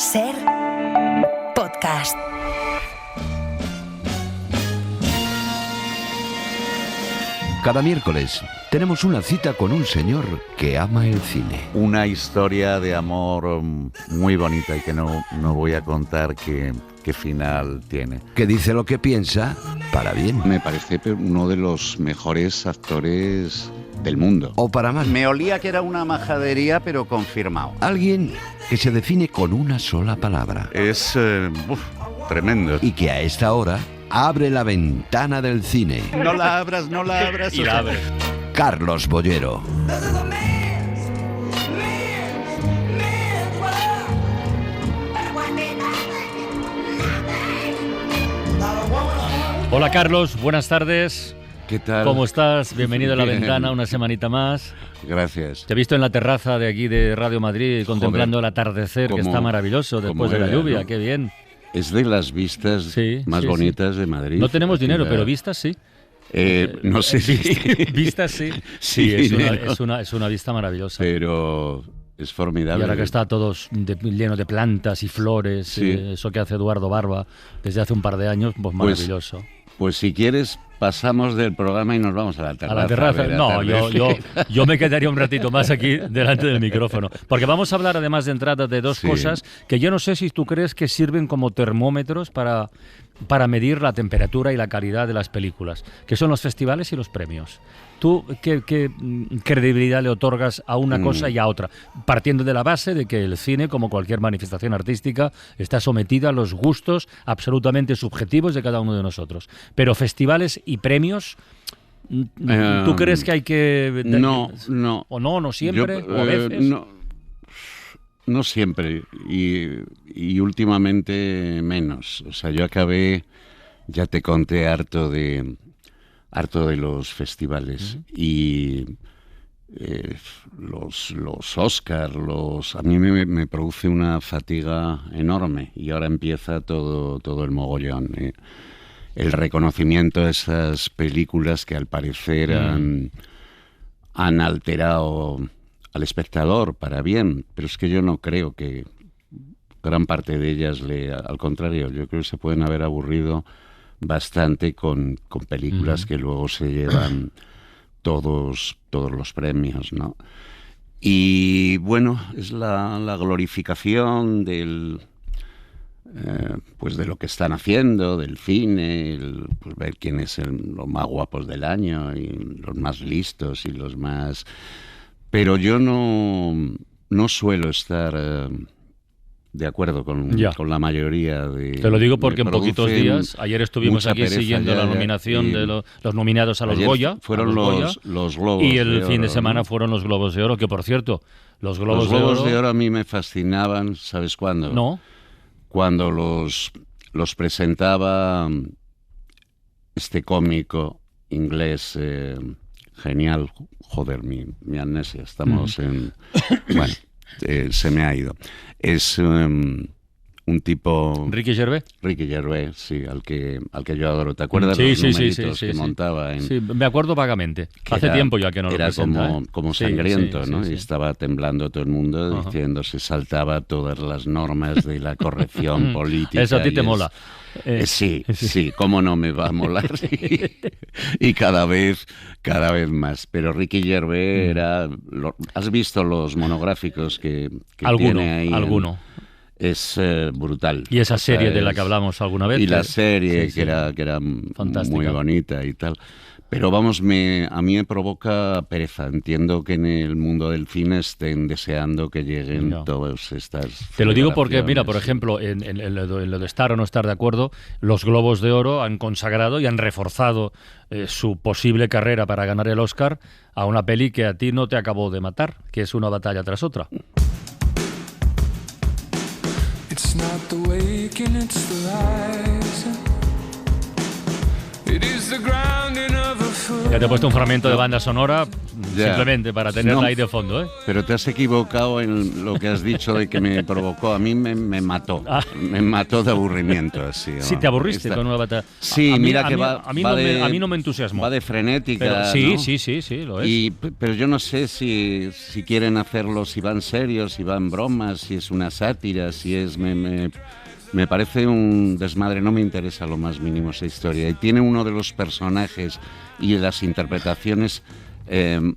Ser podcast. Cada miércoles tenemos una cita con un señor que ama el cine. Una historia de amor muy bonita y que no voy a contar qué final tiene. Que dice lo que piensa para bien. Me parece uno de los mejores actores del mundo. O para mal. Me olía que era una majadería, pero confirmado. Alguien que se define con una sola palabra. Es tremendo. Y que a esta hora abre la ventana del cine. No la abras. Y la abre. Carlos Bollero. Hola Carlos, buenas tardes. ¿Qué tal? ¿Cómo estás? Bienvenido a La Bien. Ventana, una semanita más. Gracias. Te he visto en la terraza de aquí de Radio Madrid contemplando el atardecer, que cómo- está maravilloso después cómo de la era, lluvia. ¿no? Qué bien. Es de las vistas Sí, más sí, bonitas de Madrid. No tenemos Aquí dinero, la- pero vistas sí. No sé si... Vistas sí. Sí, es dinero. una vista maravillosa. Pero es Y formidable. ahora que está todo lleno de plantas y flores, Sí. eso que hace Eduardo Barba desde hace un par de años, pues maravilloso. Pues si quieres, pasamos del programa y nos vamos a la A terraza. la terraza. ver No, atardecer. yo me quedaría un ratito más aquí delante del micrófono. Porque vamos a hablar además de entrada de dos Sí. cosas que yo no sé si tú crees que sirven como termómetros para medir la temperatura y la calidad de las películas, que son los festivales y los premios. ¿Tú qué credibilidad le otorgas a una cosa y a otra? Partiendo de la base de que el cine, como cualquier manifestación artística, está sometida a los gustos absolutamente subjetivos de cada uno de nosotros. Pero festivales y premios, ¿tú crees que hay que...? No. ¿O no siempre? Yo, ¿O a veces? no siempre. Y últimamente menos. O sea, yo acabé, ya te conté, harto de los festivales. Y los Oscar, a mí me produce una fatiga enorme. Y ahora empieza todo el mogollón. El reconocimiento de esas películas que al parecer han alterado al espectador para bien, pero es que yo no creo que gran parte de ellas al contrario, yo creo que se pueden haber aburrido bastante con películas que luego se llevan todos los premios, ¿no? Y bueno, es la glorificación pues de lo que están haciendo, del cine, pues ver quién es los más guapos del año y los más listos y los más... Pero yo no suelo estar de acuerdo con la mayoría de... Te lo digo porque en me poquitos producen días, ayer estuvimos mucha aquí pereza siguiendo la ya, nominación y de los nominados a los ayer Goya. fueron los Globos y el de fin de Oro, semana ¿no? fueron los Globos de Oro, que por cierto, los Los Globos de Oro a mí me fascinaban, ¿sabes cuándo? No. Cuando los presentaba este cómico inglés genial. Joder, mi amnesia, estamos en... Bueno, se me ha ido. Es un tipo... Ricky Gervais. Ricky Gervais, sí, al que yo adoro. ¿Te acuerdas Sí, de los sí, numeritos sí, que sí. montaba en... Sí, me acuerdo vagamente. que Hace era- tiempo ya que no lo era presenta, como Sí, sangriento, sí, ¿no? sí, Y sí. estaba temblando todo el mundo Ajá. diciendo, se saltaba todas las normas de la corrección política. Eso a ti y te mola. Sí, cómo no me va a molar. Y cada vez más. Pero Ricky Gervais era... ¿Has visto los monográficos que tiene ahí? Alguno. Es brutal. Y esa O sea, serie de la que es- hablamos alguna vez. Y la que- serie, sí, sí. que era Fantástica. muy bonita y tal. Pero vamos, a mí me provoca pereza. Entiendo que en el mundo del cine estén deseando que lleguen Ya. todas estas... Te lo digo porque, mira, por celebraciones. ejemplo, en lo de estar o no estar de acuerdo, los Globos de Oro han consagrado y han reforzado su posible carrera para ganar el Oscar a una peli que a ti no te acabó de matar, que es una batalla tras otra. It's not the waking, it's the rising. It is the grounding of a foot Ya te he puesto un fragmento de banda sonora Ya. simplemente para tenerla No, ahí de fondo, ¿eh? Pero te has equivocado en lo que has dicho de que me provocó. A mí me mató. Ah. Me mató de aburrimiento. Así, Sí, te aburriste con una batalla. Sí, mira que va, a mí va no de, me, a mí no me entusiasmó. Va de frenética. Pero sí, ¿no? sí, lo es. Pero yo no sé si quieren hacerlo, si van serios, si van bromas, si es una sátira, si es... Me parece un desmadre, no me interesa lo más mínimo esa historia. Y tiene uno de los personajes y de las interpretaciones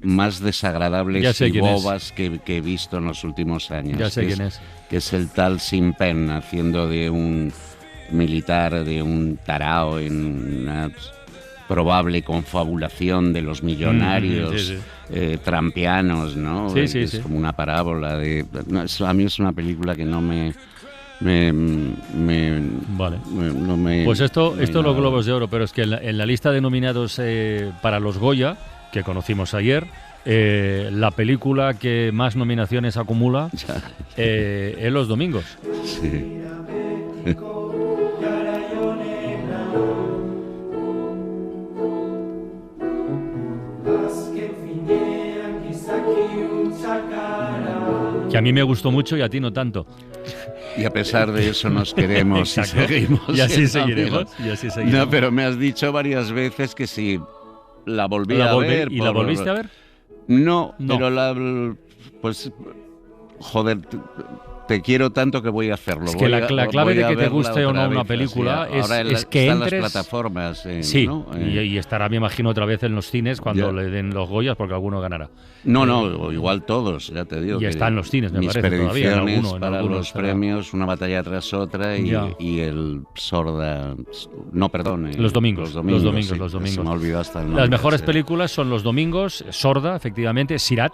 más desagradables y bobas que he visto en los últimos años. Ya sé quién es. Que es el tal Sin Pen, haciendo de un militar, de un tarao en una probable confabulación de los millonarios trampianos, ¿no? Sí, Es como una parábola de... No, a mí es una película que no me... Vale. no me... Pues esto me- los Globos de Oro, pero es que en la lista de nominados para los Goya, que conocimos ayer, la película que más nominaciones acumula es Los Domingos. Sí. Que a mí me gustó mucho y a ti no tanto. Y a pesar de eso nos queremos y Exacto. seguimos. Y así siendo seguiremos. amigos. Y así seguiremos. No, pero me has dicho varias veces que si la volví a ver... ¿Y la volviste a ver? No, No. pero pues... Joder, te quiero tanto que voy a hacerlo. Es que la clave voy de a que te verla guste o otra no una vez, película así. Ahora es que están entres... las plataformas. Sí, ¿no? y estará, me imagino, otra vez en los cines cuando Ya. le den los Goyas, porque alguno ganará. No, igual todos, ya te digo. Y que está en los cines, me mis parece, todavía, en predicciones alguno, en para algunos los será. premios, una batalla tras otra Ya. y el Sorda... No, perdón. Los domingos, sí, los domingos. Se me ha olvidado hasta el nombre. Las mejores sí. películas son Los Domingos, Sorda, efectivamente, Sirat,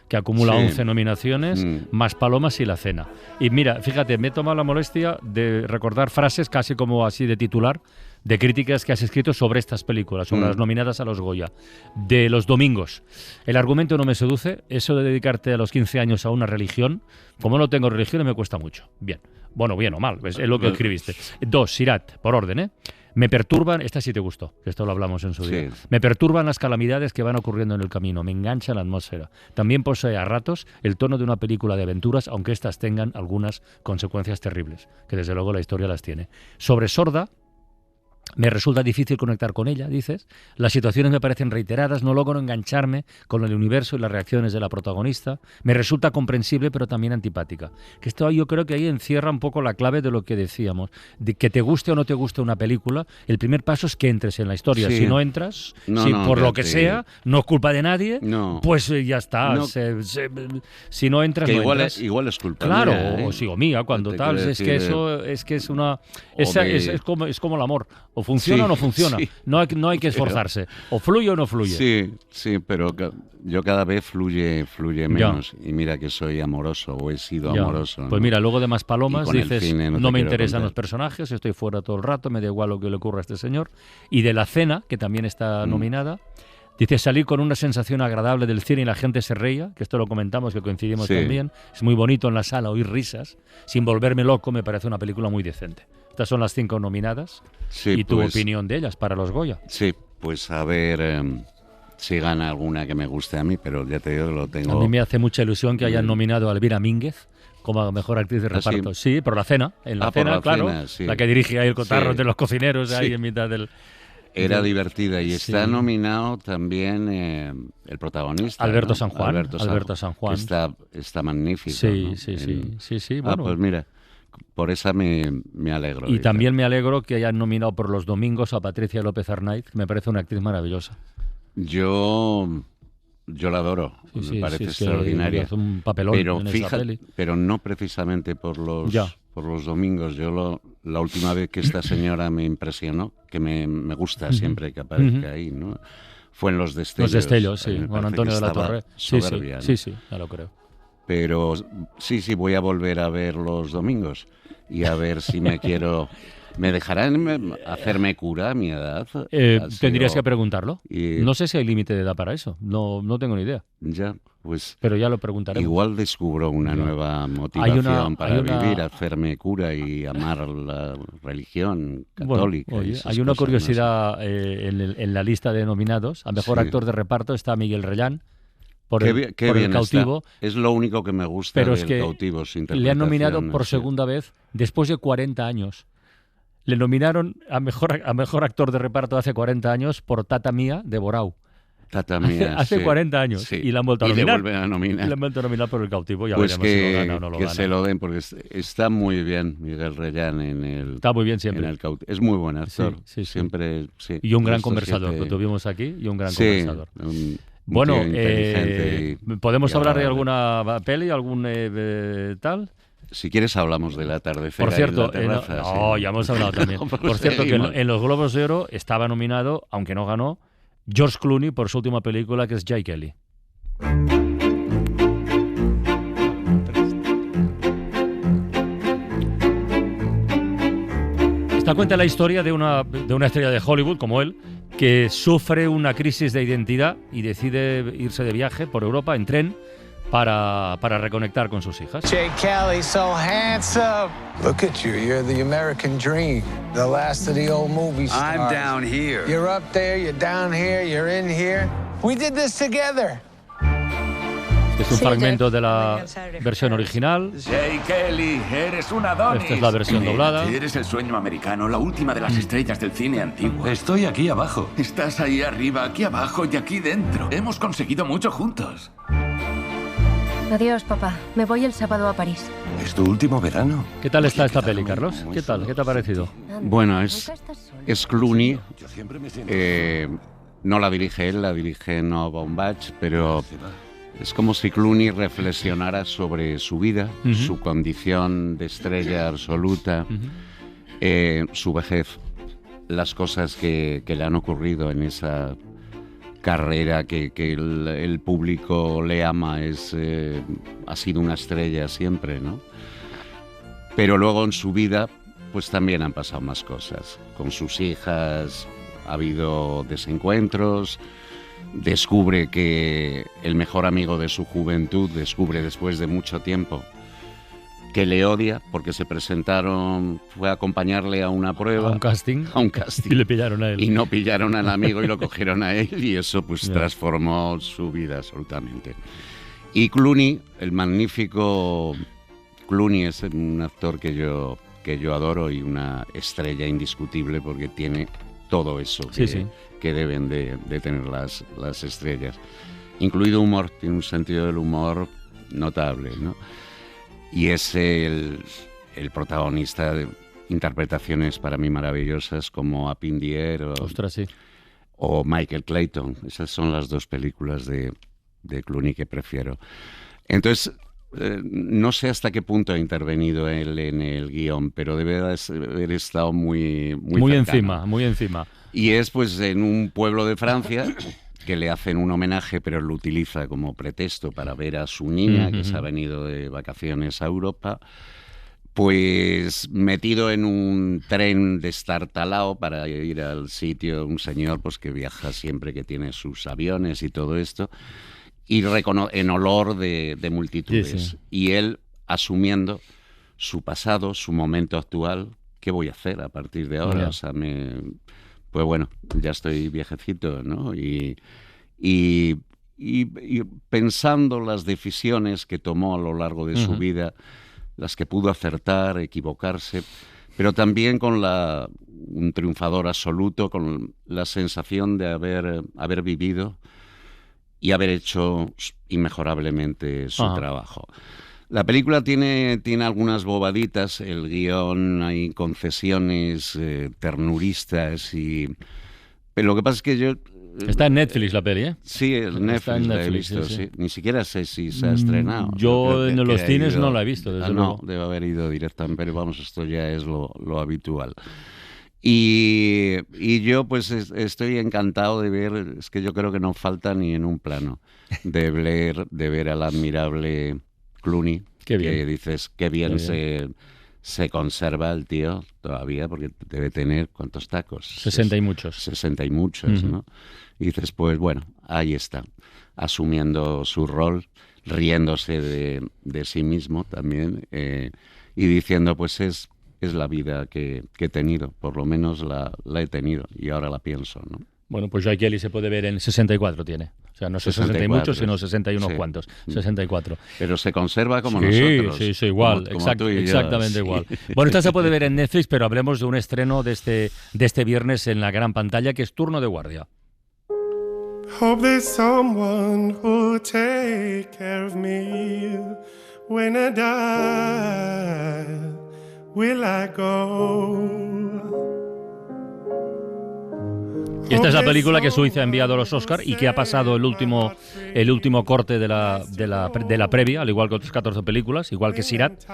que acumula Sí. 11 nominaciones, más Palomas y La Cena. Y mira, fíjate, me he tomado la molestia de recordar frases casi como así de titular, de críticas que has escrito sobre estas películas, sobre las nominadas a los Goya. De Los Domingos. El argumento no me seduce, eso de dedicarte a los 15 años a una religión, como no tengo religión me cuesta mucho. Bien, bueno, bien o mal, es lo que escribiste. 2, Sirat, por orden, ¿eh? Me perturban, esta sí te gustó, que esto lo hablamos en su día. Me perturban las calamidades que van ocurriendo en el camino, me engancha la atmósfera. También posee a ratos el tono de una película de aventuras, aunque éstas tengan algunas consecuencias terribles, que desde luego la historia las tiene. Sobre Sorda, me resulta difícil conectar con ella, dices. Las situaciones me parecen reiteradas, no logro engancharme con el universo y las reacciones de la protagonista. Me resulta comprensible, pero también antipática. Que esto yo creo que ahí encierra un poco la clave de lo que decíamos. De que te guste o no te guste una película, el primer paso es que entres en la historia. Sí. Si no entras, por lo que sea, no es culpa de nadie, pues ya está. No. Si no entras, Que no igual entras. es culpa Claro, mía, o sigo mía, cuando Te tal. quiero Es que decir, eso es que es una... o de- Es como el amor. O funciona Sí, o no funciona. sí. No hay que esforzarse. O fluye o no fluye. Sí, pero yo cada vez fluye menos. Y mira que soy amoroso o he sido Ya. amoroso. Pues ¿no? mira, luego de Más Y Palomas con el dices, cine no te me quiero interesan contar. los personajes, estoy fuera todo el rato, me da igual lo que le ocurra a este señor. Y de La Cena, que también está nominada, dice salir con una sensación agradable del cine y la gente se reía, que esto lo comentamos, que coincidimos Sí. también. Es muy bonito en la sala oír risas, sin volverme loco, me parece una película muy decente. Estas son las 5 nominadas. Sí, y tu pues, opinión de ellas para los Goya. Sí, pues a ver si gana alguna que me guste a mí, pero ya te digo, lo tengo... A mí me hace mucha ilusión que hayan nominado a Elvira Mínguez como mejor actriz de ¿Ah, sí? reparto. Sí, por La Cena. En La Ah, por Cena, La claro. Cena, sí. La que dirige ahí el cotarro Sí. de los cocineros ahí Sí. en mitad del... Era divertida y está Sí. nominado también el protagonista. Alberto ¿no? San Juan. Alberto San Juan. Que está magnífico. Sí, ¿no? sí. Bueno. Pues mira, por esa me alegro. Y también me alegro que hayan nominado por Los Domingos a Patricia López Arnaiz, que me parece una actriz maravillosa. Yo la adoro, Sí, me parece es que extraordinaria. hace un papelón pero en esa peli. pero no precisamente por los domingos. Yo la última vez que esta señora me impresionó, que me gusta siempre que aparezca ahí, ¿no? Fue en Los Destellos. Los Destellos, sí, Me con parece Antonio que de la estaba Torre. soberbia, ¿no? Sí, ya lo creo. Pero sí, voy a volver a ver Los Domingos y a ver si me quiero ¿Me dejarán hacerme cura a mi edad? Tendrías que preguntarlo. Y- No sé si hay límite de edad para eso. No tengo ni idea. Ya, pues Pero ya lo preguntaremos. igual descubro una Ya. nueva motivación para hay una- vivir, hacerme cura y amar la religión Bueno, católica. y oye, esas hay una cosas, no sé. curiosidad en la lista de nominados. A mejor Sí. actor de reparto está Miguel Reyán por Qué el, bien- qué por El bien está. Cautivo. Es lo único que me gusta Pero del es que Cautivo, su Le han nominado interpretación, por sí. segunda vez después de 40 años. Le nominaron a mejor actor de reparto hace 40 años por Tata Mía de Borau. Tata Mía, Hace sí. 40 años. Sí. Y la han vuelto a Y le nominar. vuelven a nominar. Le han vuelto a nominar por El Cautivo. Ya Pues veremos si lo gana o no lo que gana. se lo den, porque está muy bien Miguel Reyán en el... Está muy bien siempre. en el Cautivo. Es muy buen actor. Sí, sí. Siempre, sí. Y un gran Esto conversador. siempre- Lo tuvimos aquí y un gran Sí, conversador. un Bueno, tío inteligente ¿podemos y hablar de agradable. alguna peli, algún tal? Si quieres hablamos del atardecer. Por ahí en cierto, la terraza, sí. ya hemos hablado también. Pues Por cierto, que seguimos. en los Globos de Oro estaba nominado, aunque no ganó, George Clooney por su última película, que es Jay Kelly. Esta cuenta la historia de una estrella de Hollywood, como él, que sufre una crisis de identidad y decide irse de viaje por Europa en tren para reconectar con sus hijas. Jay Kelly, so handsome. Look at you. You're the American dream, the last of the old movie stars. I'm down here. You're up there, you're down here, you're in here. We did this together. Este es un Sí, fragmento Jeff. de la versión original. Jay Kelly, eres un Adonis. Esta es la versión doblada. Eres el sueño americano, la última de las estrellas del cine antiguo. Estoy aquí abajo. Estás ahí arriba, aquí abajo y aquí dentro. Hemos conseguido mucho juntos. Adiós, papá. Me voy el sábado a París. ¿Es tu último verano? ¿Qué tal está esta quedado peli, muy- Carlos? muy ¿Qué tal? ¿Qué te ha parecido? Anda, Bueno, nunca es estás solo. Clooney. Yo siempre me siento... No la dirige él, la dirige Noah Baumbach, pero es como si Clooney reflexionara sobre su vida, Ujú. su condición de estrella absoluta, su vejez, las cosas que le han ocurrido en esa carrera que el público le ama, ha sido una estrella siempre, ¿no? Pero luego en su vida, pues también han pasado más cosas. Con sus hijas ha habido desencuentros, descubre que el mejor amigo de su juventud, descubre después de mucho tiempo que le odia porque se presentaron, fue a acompañarle a una prueba, A un casting. a un Y casting, le pillaron a él. y no pillaron al amigo y lo cogieron a él, y eso pues Ya. transformó su vida absolutamente. Y Clooney, el magnífico Clooney, es un actor que yo adoro y una estrella indiscutible porque tiene todo eso Sí, sí. que deben de tener las estrellas. Incluido humor, tiene un sentido del humor notable, ¿no? Y es el protagonista de interpretaciones para mí maravillosas como Up in the Air Ostras, sí. o Michael Clayton. Esas son las dos películas de Clooney que prefiero. Entonces, no sé hasta qué punto ha intervenido él en el guión, pero debe haber estado muy cercano. encima, muy encima. Y es pues en un pueblo de Francia que le hacen un homenaje, pero lo utiliza como pretexto para ver a su niña, que se ha venido de vacaciones a Europa, pues metido en un tren destartalado para ir al sitio, un señor pues que viaja siempre, que tiene sus aviones y todo esto, y en olor de multitudes. Sí, sí. Y él asumiendo su pasado, su momento actual, ¿qué voy a hacer a partir de ahora? Ya. O sea, pues bueno, ya estoy viejecito, ¿no? Y pensando las decisiones que tomó a lo largo de su vida, las que pudo acertar, equivocarse, pero también con un triunfador absoluto, con la sensación de haber vivido y haber hecho inmejorablemente su trabajo. La película tiene algunas bobaditas, el guión, hay concesiones ternuristas, pero lo que pasa es que yo... Está en Netflix la peli, ¿eh? Sí, el Está Netflix, en la he Netflix, visto, sí, sí. sí. Ni siquiera sé si se ha estrenado. Yo creo en que los ha cines ido- no la he visto, desde no, luego. debe haber ido directamente, pero vamos, esto ya es lo habitual. Y yo pues estoy encantado de ver, es que yo creo que no falta ni en un plano, de ver al admirable Clooney, Qué bien. que dices, qué bien, Qué se conserva el tío todavía, porque debe tener, ¿cuántos tacos? 60 y muchos. 60 y muchos, ¿no? Y dices, pues bueno, ahí está, asumiendo su rol, riéndose de sí mismo también, y diciendo, pues es la vida que he tenido, por lo menos la he tenido, y ahora la pienso, ¿no? Bueno, pues Joe Kelly se puede ver en 64, tiene. O sea, no 60 y muchos, sino 60 y unos cuantos. 64. Pero se conserva como nosotros. Sí, igual. Como tú y yo, exactamente igual. Bueno, esta se puede ver en Netflix, pero hablemos de un estreno de este viernes en la gran pantalla, que es Turno de Guardia. Hope there's someone who'll take care of me when I die. Will I go? Y esta es la película que Suiza ha enviado a los Oscar y que ha pasado el último corte de la previa, al igual que otras 14 películas, igual que Sirat.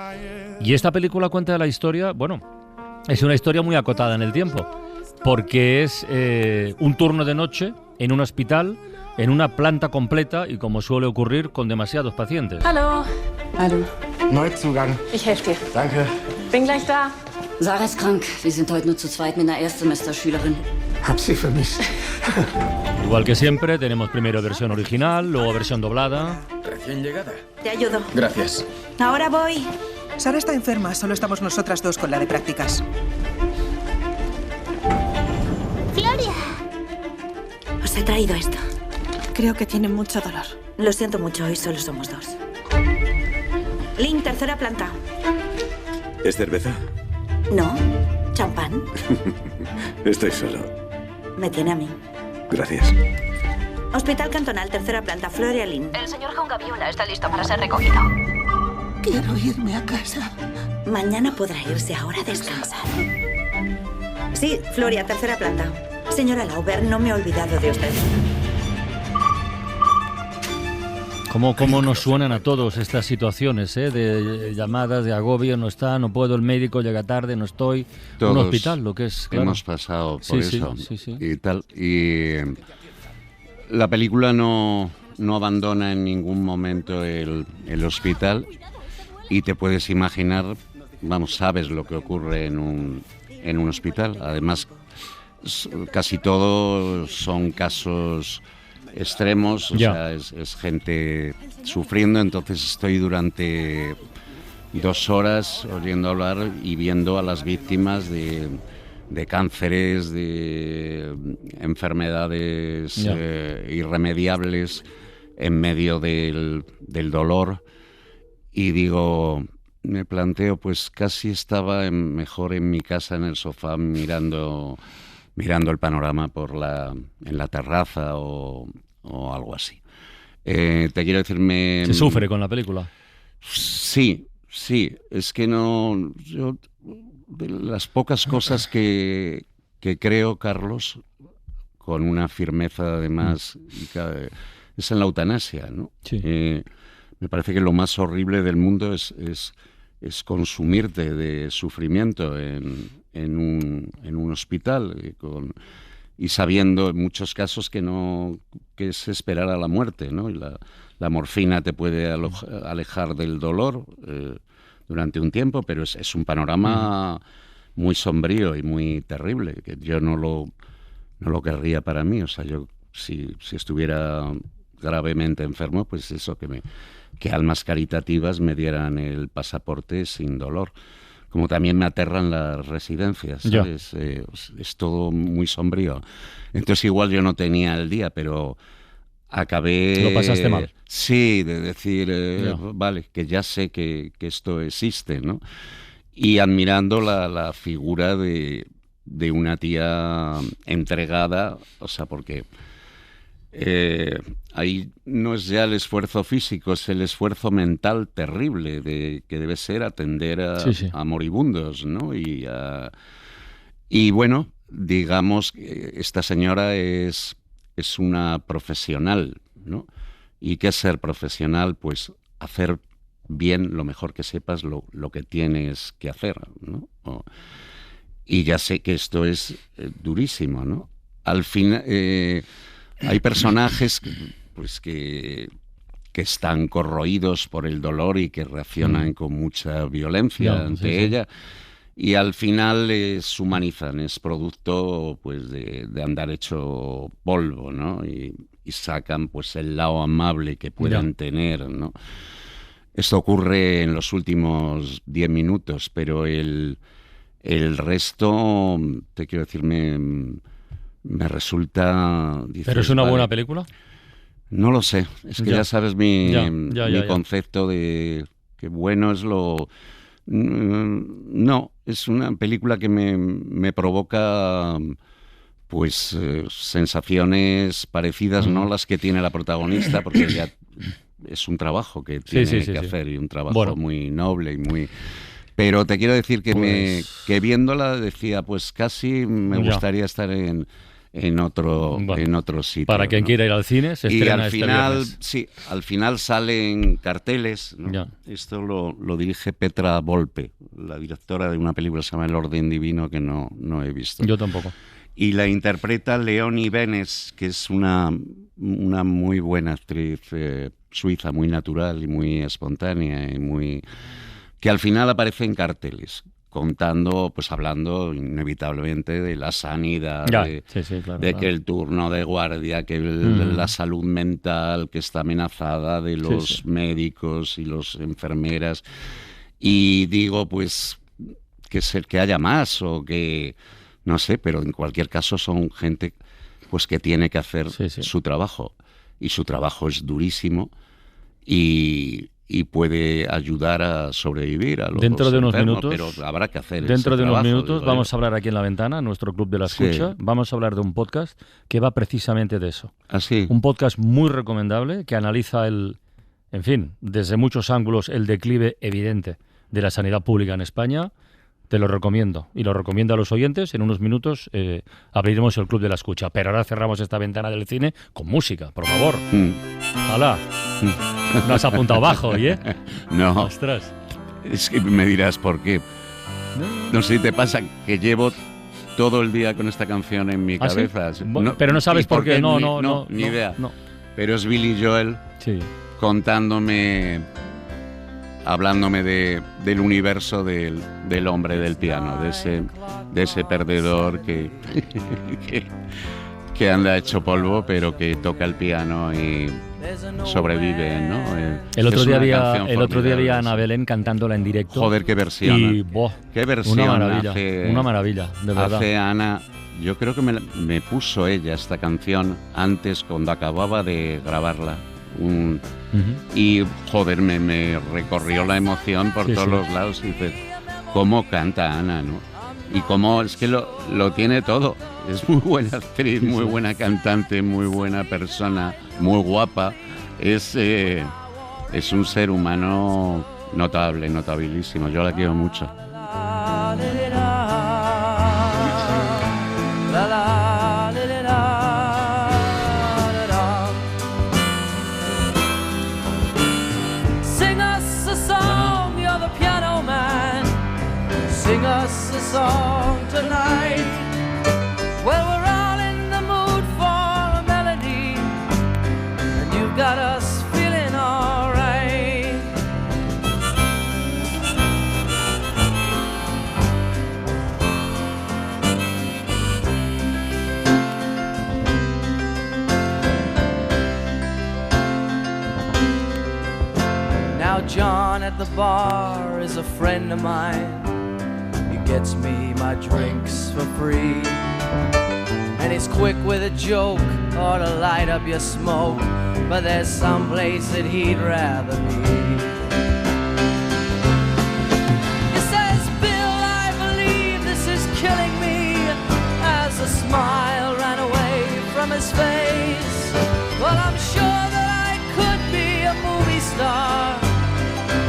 Y esta película cuenta la historia, bueno, es una historia muy acotada en el tiempo, porque es un turno de noche en un hospital, en una planta completa y, como suele ocurrir, con demasiados pacientes. Hallo. Hallo. Neuzugang. Ich helfe dir. Danke. Bin gleich da. Sarah ist krank. Wir sind heute nur zu zweit mit einer Erstsemesterschülerin. Hab sie vermisst. Igual que siempre, tenemos primero versión original, luego versión doblada. Recién llegada. Te ayudo. Gracias. Ahora voy. Sara está enferma, solo estamos nosotras dos con la de prácticas. Gloria. Os he traído esto. Creo que tiene mucho dolor. Lo siento mucho, hoy solo somos dos. Lynn, tercera planta. ¿Es cerveza? No, champán. Estoy solo. Me tiene a mí. Gracias. Hospital Cantonal, tercera planta, Floria Lynn. El señor Jongaviola está listo para ser recogido. Quiero irme a casa. Mañana podrá irse, ahora a descansar. Sí, Floria, tercera planta. Señora Lauber, no me he olvidado de usted. ¿Cómo nos suenan a todos estas situaciones, de llamadas, de agobio, no está, no puedo, el médico llega tarde, no estoy? Todos un hospital, lo que es, claro. Hemos pasado por eso. Sí. Y tal. Y la película no abandona en ningún momento el hospital, y te puedes imaginar, vamos, sabes lo que ocurre en un hospital. Además, casi todos son casos extremos, o sea, es gente sufriendo. Entonces estoy durante 2 horas oyendo hablar y viendo a las víctimas de cánceres, de enfermedades irremediables en medio del dolor, y digo, me planteo, pues casi estaba mejor en mi casa, en el sofá, mirando el panorama en la terraza o algo así. Te quiero decir, ¿Se sufre con la película? Sí, es que yo, de las pocas cosas que creo, Carlos, con una firmeza además, es en la eutanasia, ¿no? Sí. Me parece que lo más horrible del mundo es consumirte de sufrimiento en un hospital, y sabiendo en muchos casos que es esperar a la muerte, ¿no? Y la morfina te puede alejar del dolor durante un tiempo, pero es un panorama muy sombrío y muy terrible, que yo no lo querría para mí. O sea, yo si estuviera gravemente enfermo, pues eso, que almas caritativas me dieran el pasaporte sin dolor. Como también me aterran las residencias, ¿sabes? Es todo muy sombrío. Entonces igual yo no tenía el día, pero acabé... ¿Lo pasaste mal? Sí, de decir, vale, que ya sé que esto existe, ¿no? Y admirando la figura de una tía entregada, o sea, porque... ahí no es ya el esfuerzo físico, es el esfuerzo mental terrible que debe ser atender a moribundos, ¿no? Y bueno, digamos que esta señora es una profesional, ¿no? ¿Y qué es ser profesional? Pues hacer bien lo mejor que sepas lo que tienes que hacer, ¿no? Y ya sé que esto es durísimo, ¿no? Al fin... hay personajes que que están corroídos por el dolor y que reaccionan con mucha violencia ante ella. Y al final les humanizan, es producto pues de andar hecho polvo, ¿no? Y sacan pues el lado amable que puedan tener, ¿no? Esto ocurre en los últimos 10 minutos, pero el resto, te quiero decir, me resulta... Dices, ¿pero es una buena película? No lo sé, es que ya sabes mi concepto de que bueno es lo... No, es una película que me provoca pues sensaciones parecidas, no las que tiene la protagonista, porque ya es un trabajo que tiene que hacer y un trabajo muy noble y muy... Pero te quiero decir que que viéndola decía, pues casi me gustaría estar en otro sitio. Para quien quiera ir al cine, se estrena y al final, viernes. Al final salen carteles, ¿no? Esto lo dirige Petra Volpe, la directora de una película que se llama El orden divino, que no he visto. Yo tampoco. Y la interpreta Leonie Benes, que es una muy buena actriz suiza, muy natural y muy espontánea y muy... que al final aparece en carteles, contando, pues hablando inevitablemente de la sanidad, de que el turno de guardia, que la salud mental que está amenazada, de los médicos y los enfermeras. Y digo, pues, que haya más o que, no sé, pero en cualquier caso son gente pues que tiene que hacer su trabajo. Y su trabajo es durísimo y puede ayudar a sobrevivir a los dentro de unos minutos, pero habrá que hacer dentro ese de unos trabajo, minutos vamos a hablar aquí en La Ventana, nuestro club de la escucha, vamos a hablar de un podcast que va precisamente de eso. Un podcast muy recomendable que analiza desde muchos ángulos el declive evidente de la sanidad pública en España. Te lo recomiendo y lo recomiendo a los oyentes. En unos minutos abriremos el club de la escucha, pero ahora cerramos esta ventana del cine con música, por favor. ¡Hala! No has apuntado bajo, ¿eh? No. Ostras. Es que me dirás por qué. No sé si te pasa que llevo todo el día con esta canción en mi cabeza. ¿Sí? Pero no sabes por qué. No, ni idea. No. Pero es Billy Joel hablándome del universo del hombre del piano, de ese perdedor que anda hecho polvo, pero que toca el piano y sobrevive, ¿no? El otro día vi a Ana Belén cantándola en directo. Joder, qué versión. Y, qué versión. Una maravilla, de verdad. Hace Ana, yo creo que me puso ella esta canción antes, cuando acababa de grabarla. Y, joder, me recorrió la emoción por todos los lados. Y dices, ¿cómo canta Ana, no? Y cómo es que lo tiene todo. Es muy buena actriz, muy buena cantante, muy buena persona, muy guapa. Es un ser humano notable, notabilísimo. Yo la quiero mucho. Sing us a song, you're the piano man. Sing us a song tonight. Well, we're all in the mood for a melody, and you've got us feeling all right. Now John at the bar is a friend of mine. He gets me my drinks for free, and he's quick with a joke or to light up your smoke, but there's some place that he'd rather be. He says, Bill, I believe this is killing me, as a smile ran away from his face. Well, I'm sure that I could be a movie star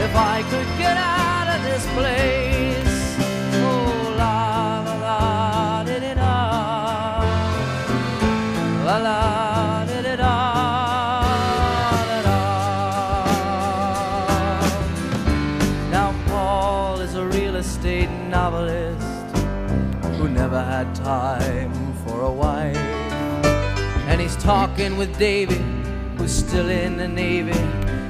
if I could get out of this place. Oh, la la la, did it all. La la, did it all. Now Paul is a real estate novelist who never had time for a wife, and he's talking with Davy, who's still in the Navy,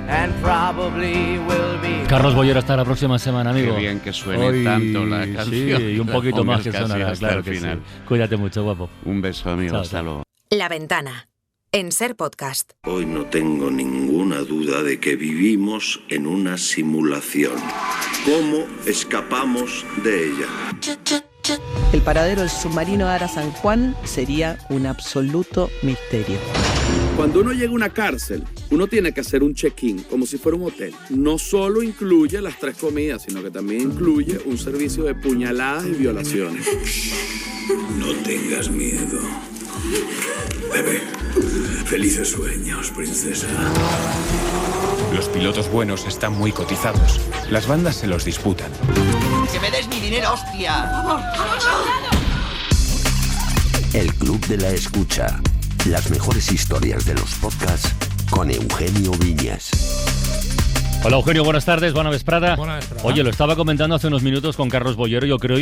and probably will be. Carlos Bollero, hasta la próxima semana, amigo. Qué bien que suene tanto la canción. Sí, y un poquito más que sonará, claro que final. sí. Cuídate mucho, guapo. Un beso, amigo. Chao, hasta luego. La Ventana, en Ser Podcast. Hoy no tengo ninguna duda de que vivimos en una simulación. ¿Cómo escapamos de ella? El paradero del submarino Ara San Juan sería un absoluto misterio. Cuando uno llega a una cárcel, uno tiene que hacer un check-in, como si fuera un hotel. No solo incluye las 3 comidas, sino que también incluye un servicio de puñaladas y violaciones. No tengas miedo. Bebé, felices sueños, princesa. Los pilotos buenos están muy cotizados. Las bandas se los disputan. ¡Que me des mi dinero, hostia! El Club de la Escucha. Las mejores historias de los podcasts con Eugenio Viñas. Hola Eugenio, buenas tardes, buena vesprada. Buena vesprada. Oye, lo estaba comentando hace unos minutos con Carlos Bollero. Yo creo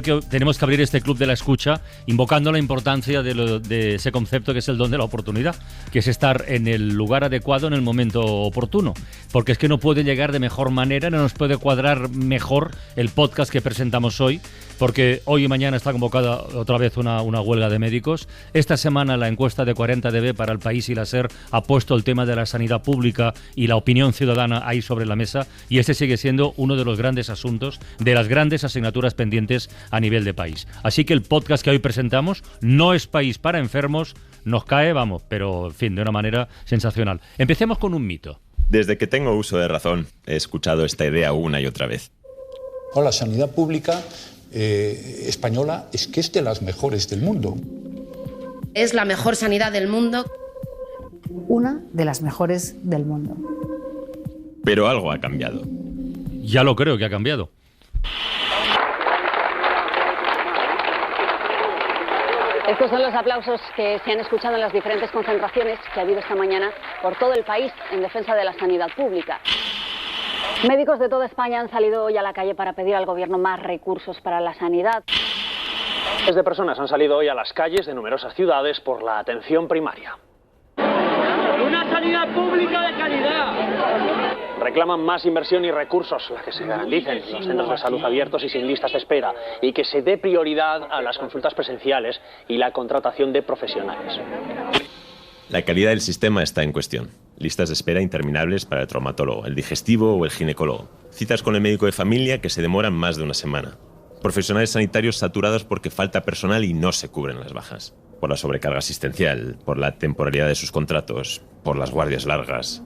que tenemos que abrir este Club de la Escucha invocando la importancia de ese concepto que es el don de la oportunidad, que es estar en el lugar adecuado en el momento oportuno. Porque es que no puede llegar de mejor manera, no nos puede cuadrar mejor el podcast que presentamos hoy, porque hoy y mañana está convocada otra vez una huelga de médicos. Esta semana la encuesta de 40DB para El País y la SER ha puesto el tema de la sanidad pública y la opinión ciudadana ahí sobre la mesa, y este sigue siendo uno de los grandes asuntos, de las grandes asignaturas pendientes a nivel de país. Así que el podcast que hoy presentamos no es País para enfermos, nos cae, vamos, pero en fin, de una manera sensacional. Empecemos con un mito. Desde que tengo uso de razón, he escuchado esta idea una y otra vez. La sanidad pública española es que es de las mejores del mundo. Es la mejor sanidad del mundo. Una de las mejores del mundo. Pero algo ha cambiado. Ya lo creo que ha cambiado. Estos son los aplausos que se han escuchado en las diferentes concentraciones que ha habido esta mañana por todo el país en defensa de la sanidad pública. Médicos de toda España han salido hoy a la calle para pedir al gobierno más recursos para la sanidad. Miles de personas han salido hoy a las calles de numerosas ciudades por la atención primaria. ¡Una sanidad pública de calidad! Reclaman más inversión y recursos, la que se garanticen los centros de salud abiertos y sin listas de espera, y que se dé prioridad a las consultas presenciales y la contratación de profesionales. La calidad del sistema está en cuestión. Listas de espera interminables para el traumatólogo, el digestivo o el ginecólogo. Citas con el médico de familia que se demoran más de una semana. Profesionales sanitarios saturados porque falta personal y no se cubren las bajas. Por la sobrecarga asistencial, por la temporalidad de sus contratos, por las guardias largas.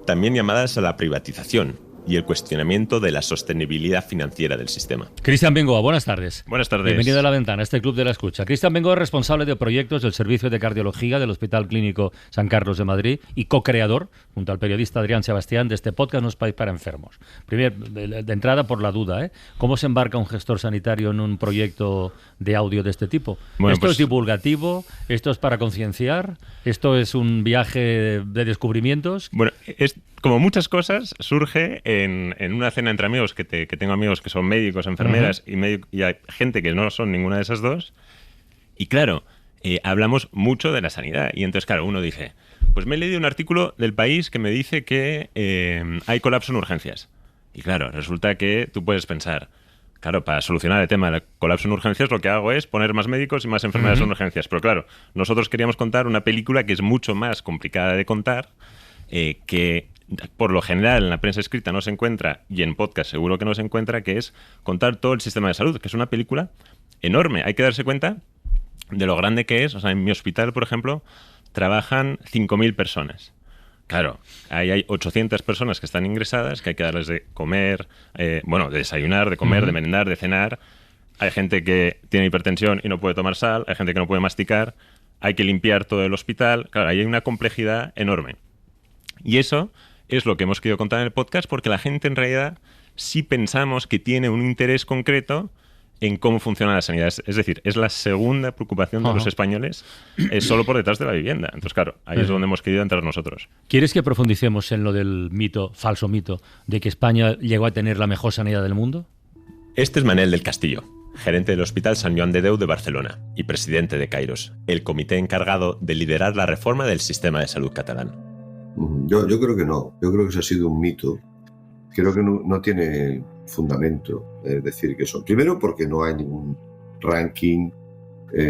También llamadas a la privatización y el cuestionamiento de la sostenibilidad financiera del sistema. Cristian Bengoa, buenas tardes. Buenas tardes. Bienvenido a La Ventana, este Club de la Escucha. Cristian Bengoa es responsable de proyectos del Servicio de Cardiología del Hospital Clínico San Carlos de Madrid y co-creador, junto al periodista Adrián Sebastián, de este podcast No es País para enfermos. Primero, de entrada por la duda, ¿cómo se embarca un gestor sanitario en un proyecto de audio de este tipo? Bueno, ¿Esto es divulgativo? ¿Esto es para concienciar? ¿Esto es un viaje de descubrimientos? Bueno, es como muchas cosas, surge en una cena entre amigos, que tengo amigos que son médicos, enfermeras y hay gente que no son ninguna de esas dos. Y claro, hablamos mucho de la sanidad. Y entonces, claro, uno dice, pues me he leído un artículo del País que me dice que hay colapso en urgencias. Y claro, resulta que tú puedes pensar, claro, para solucionar el tema del colapso en urgencias lo que hago es poner más médicos y más enfermeras en urgencias. Pero claro, nosotros queríamos contar una película que es mucho más complicada de contar, que por lo general en la prensa escrita no se encuentra, y en podcast seguro que no se encuentra, que es contar todo el sistema de salud, que es una película enorme. Hay que darse cuenta de lo grande que es. O sea, en mi hospital, por ejemplo, trabajan 5.000 personas. Claro, ahí hay 800 personas que están ingresadas, que hay que darles de comer, de desayunar, de comer, de merendar, de cenar. Hay gente que tiene hipertensión y no puede tomar sal, hay gente que no puede masticar, hay que limpiar todo el hospital. Claro, ahí hay una complejidad enorme. Y eso es lo que hemos querido contar en el podcast, porque la gente en realidad sí pensamos que tiene un interés concreto en cómo funciona la sanidad. Es decir, es la segunda preocupación de los españoles, solo por detrás de la vivienda. Entonces, claro, ahí es donde hemos querido entrar nosotros. ¿Quieres que profundicemos en lo del mito, falso mito, de que España llegó a tener la mejor sanidad del mundo? Este es Manel del Castillo, gerente del Hospital Sant Joan de Déu de Barcelona y presidente de Kairos, el comité encargado de liderar la reforma del sistema de salud catalán. Yo creo que no. Yo creo que eso ha sido un mito. Creo que no tiene fundamento decir que son. Primero porque no hay ningún ranking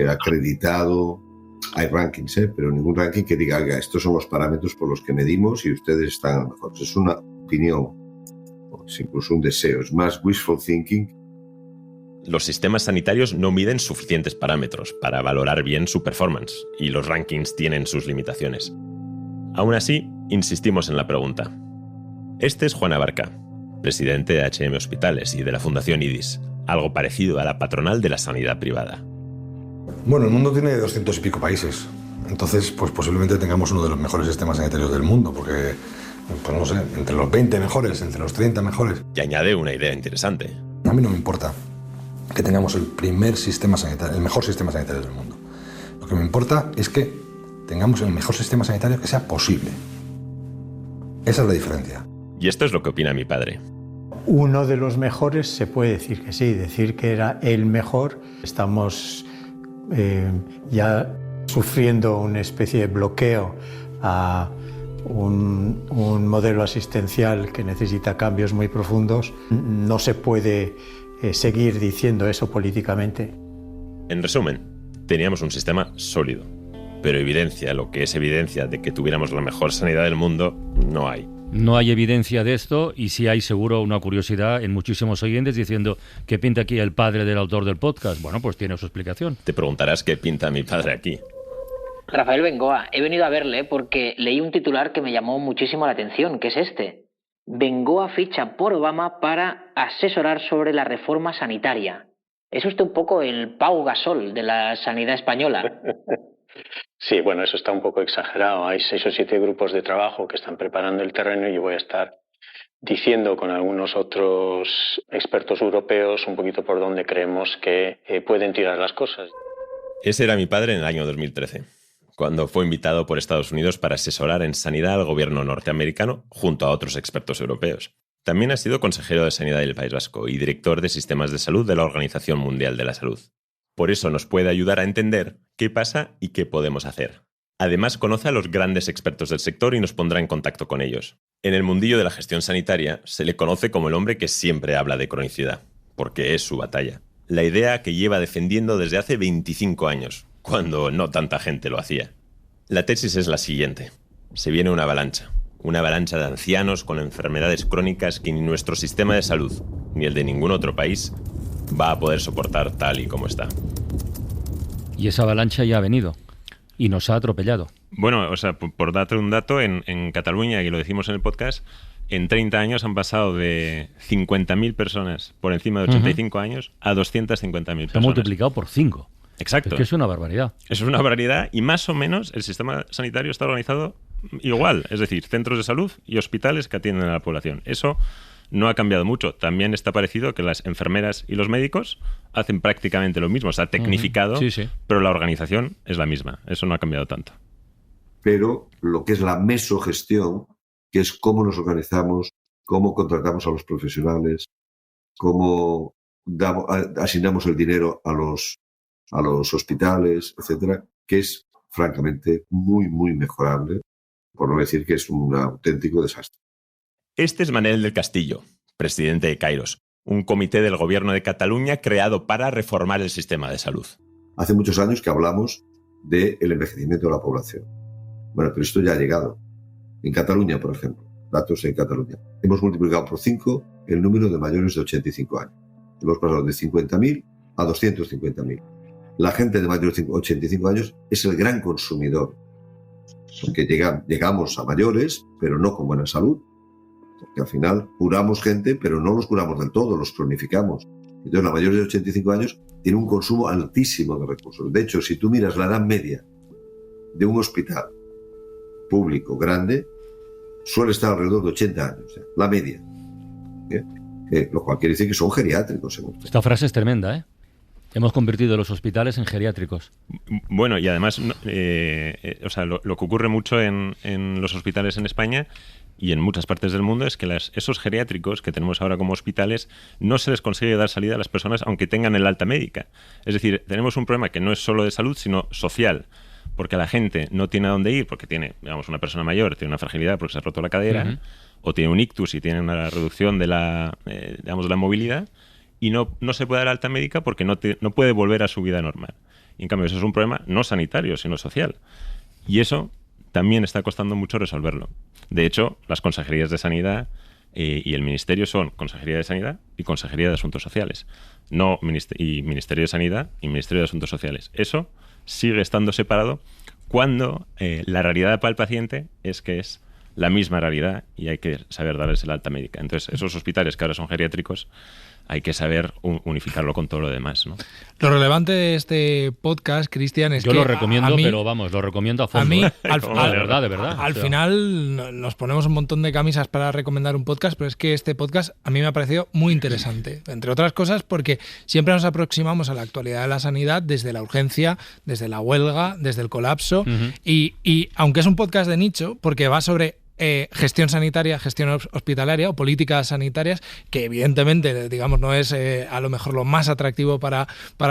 acreditado. Hay rankings, pero ningún ranking que diga, oiga, estos son los parámetros por los que medimos y ustedes están a lo mejor. Es una opinión, es incluso un deseo, es más wishful thinking. Los sistemas sanitarios no miden suficientes parámetros para valorar bien su performance, y los rankings tienen sus limitaciones. Aún así, insistimos en la pregunta. Este es Juan Abarca, presidente de H&M Hospitales y de la Fundación IDIS, algo parecido a la patronal de la sanidad privada. Bueno, el mundo tiene 200 y pico países, entonces pues posiblemente tengamos uno de los mejores sistemas sanitarios del mundo, porque, pues no sé, entre los 20 mejores, entre los 30 mejores. Y añade una idea interesante. A mí no me importa que tengamos el primer sistema sanitario, el mejor sistema sanitario del mundo. Lo que me importa es que tengamos el mejor sistema sanitario que sea posible. Esa es la diferencia. Y esto es lo que opina mi padre. Uno de los mejores se puede decir que sí, decir que era el mejor. Estamos ya sufriendo una especie de bloqueo a un modelo asistencial que necesita cambios muy profundos. No se puede seguir diciendo eso políticamente. En resumen, teníamos un sistema sólido, pero evidencia, lo que es evidencia de que tuviéramos la mejor sanidad del mundo, no hay. No hay evidencia de esto, y sí hay seguro una curiosidad en muchísimos oyentes diciendo ¿qué pinta aquí el padre del autor del podcast? Bueno, pues tiene su explicación. Te preguntarás qué pinta mi padre aquí. Rafael Bengoa, he venido a verle porque leí un titular que me llamó muchísimo la atención, que es este. Bengoa ficha por Obama para asesorar sobre la reforma sanitaria. Es usted un poco el Pau Gasol de la sanidad española. Sí, bueno, eso está un poco exagerado. Hay 6 o 7 grupos de trabajo que están preparando el terreno y yo voy a estar diciendo con algunos otros expertos europeos un poquito por dónde creemos que pueden tirar las cosas. Ese era mi padre en el año 2013, cuando fue invitado por Estados Unidos para asesorar en sanidad al gobierno norteamericano junto a otros expertos europeos. También ha sido consejero de Sanidad del País Vasco y director de sistemas de salud de la Organización Mundial de la Salud. Por eso nos puede ayudar a entender qué pasa y qué podemos hacer. Además, conoce a los grandes expertos del sector y nos pondrá en contacto con ellos. En el mundillo de la gestión sanitaria se le conoce como el hombre que siempre habla de cronicidad, porque es su batalla. La idea que lleva defendiendo desde hace 25 años, cuando no tanta gente lo hacía. La tesis es la siguiente. Se viene una avalancha de ancianos con enfermedades crónicas que ni nuestro sistema de salud, ni el de ningún otro país, va a poder soportar tal y como está. Y esa avalancha ya ha venido y nos ha atropellado. Bueno, o sea, por darte un dato, en Cataluña, y lo decimos en el podcast, en 30 años han pasado de 50.000 personas por encima de 85 años a 250.000 personas. Se ha multiplicado por 5. Exacto. Es que es una barbaridad. Eso es una barbaridad, y más o menos el sistema sanitario está organizado igual. Es decir, centros de salud y hospitales que atienden a la población. Eso no ha cambiado mucho. También está parecido que las enfermeras y los médicos hacen prácticamente lo mismo. Se ha tecnificado, Sí. pero la organización es la misma. Eso no ha cambiado tanto. Pero lo que es la mesogestión, que es cómo nos organizamos, cómo contratamos a los profesionales, cómo asignamos el dinero a los hospitales, etcétera, que es francamente muy, muy mejorable, por no decir que es un auténtico desastre. Este es Manel del Castillo, presidente de Kairos, un comité del gobierno de Cataluña creado para reformar el sistema de salud. Hace muchos años que hablamos del envejecimiento de la población. Bueno, pero esto ya ha llegado. En Cataluña, por ejemplo, datos en Cataluña, hemos multiplicado por 5 el número de mayores de 85 años. Hemos pasado de 50.000 a 250.000. La gente de mayores de 85 años es el gran consumidor, porque llegamos a mayores, pero no con buena salud, porque al final curamos gente, pero no los curamos del todo, los cronificamos. Entonces, la mayores de 85 años tiene un consumo altísimo de recursos. De hecho, si tú miras la edad media de un hospital público grande, suele estar alrededor de 80 años, la media. Lo cual quiere decir que son geriátricos. Esta frase es tremenda, ¿eh? Hemos convertido los hospitales en geriátricos. Bueno, y además, lo que ocurre mucho en los hospitales en España y en muchas partes del mundo es que esos geriátricos que tenemos ahora como hospitales no se les consigue dar salida a las personas aunque tengan el alta médica. Es decir, tenemos un problema que no es solo de salud, sino social. porque la gente no tiene a dónde ir, porque tiene, digamos, una persona mayor, tiene una fragilidad porque se ha roto la cadera, o tiene un ictus y tiene una reducción de la, digamos, de la movilidad, y no se puede dar alta médica porque no puede volver a su vida normal. Y en cambio eso es un problema no sanitario, sino social. Y eso también está costando mucho resolverlo. De hecho, las consejerías de Sanidad y el Ministerio son Consejería de Sanidad y Consejería de Asuntos Sociales. No Ministerio de Sanidad y Ministerio de Asuntos Sociales. Eso sigue estando separado cuando la realidad para el paciente es que es la misma realidad y hay que saber darles el alta médica. Entonces, esos hospitales que ahora son geriátricos hay que saber unificarlo con todo lo demás, ¿no? Lo relevante de este podcast, Cristian, es que... Yo lo recomiendo, pero vamos, lo recomiendo a fondo. A mí, de verdad. Al final nos ponemos un montón de camisas para recomendar un podcast, pero es que este podcast a mí me ha parecido muy interesante. Entre otras cosas porque siempre nos aproximamos a la actualidad de la sanidad desde la urgencia, desde la huelga, desde el colapso. Y aunque es un podcast de nicho, porque va sobre gestión sanitaria, gestión hospitalaria o políticas sanitarias, que evidentemente, digamos, no es a lo mejor lo más atractivo para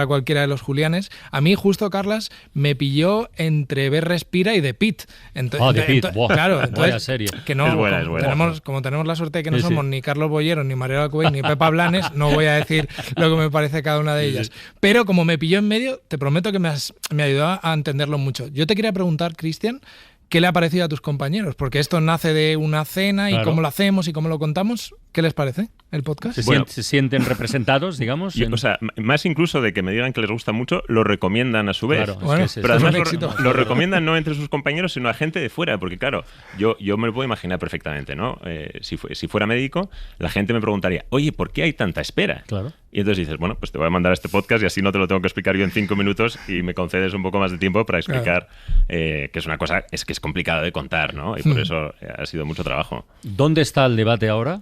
cualquiera de los julianes. A mí justo, Carlas, me pilló entre Ver Respira y The Pit. The Pit, claro, entonces, vaya serie. Que no, es buena. Como tenemos la suerte de que no somos ni Carlos Bollero, ni Mariela Alcobendas, ni Pepa Blanes, no voy a decir lo que me parece cada una de ellas. Pero como me pilló en medio, te prometo que me ayudó a entenderlo mucho. Yo te quería preguntar, Cristian, ¿qué le ha parecido a tus compañeros? Porque esto nace de una cena y cómo lo hacemos y cómo lo contamos. ¿Qué les parece el podcast? ¿Se sienten representados, digamos? O sea, más incluso de que me digan que les gusta mucho, lo recomiendan a su vez. Claro, bueno, pero además lo recomiendan no entre sus compañeros, sino a gente de fuera. Porque claro, yo me lo puedo imaginar perfectamente, ¿no? Si fuera médico, la gente me preguntaría, oye, ¿por qué hay tanta espera? Claro. Y entonces dices, bueno, pues te voy a mandar este podcast y así no te lo tengo que explicar yo en 5 minutos y me concedes un poco más de tiempo para explicar que es una cosa que es complicada de contar, ¿no? Y por eso ha sido mucho trabajo. ¿Dónde está el debate ahora?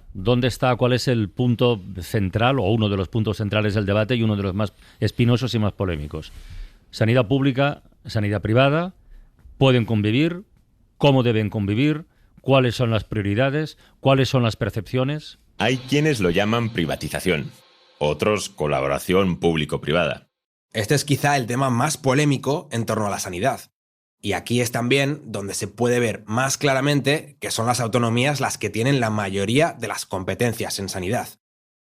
¿Cuál es el punto central o uno de los puntos centrales del debate y uno de los más espinosos y más polémicos? Sanidad pública, sanidad privada, ¿pueden convivir? ¿Cómo deben convivir? ¿Cuáles son las prioridades? ¿Cuáles son las percepciones? Hay quienes lo llaman privatización, otros colaboración público-privada. Este es quizá el tema más polémico en torno a la sanidad. Y aquí es también donde se puede ver más claramente que son las autonomías las que tienen la mayoría de las competencias en sanidad.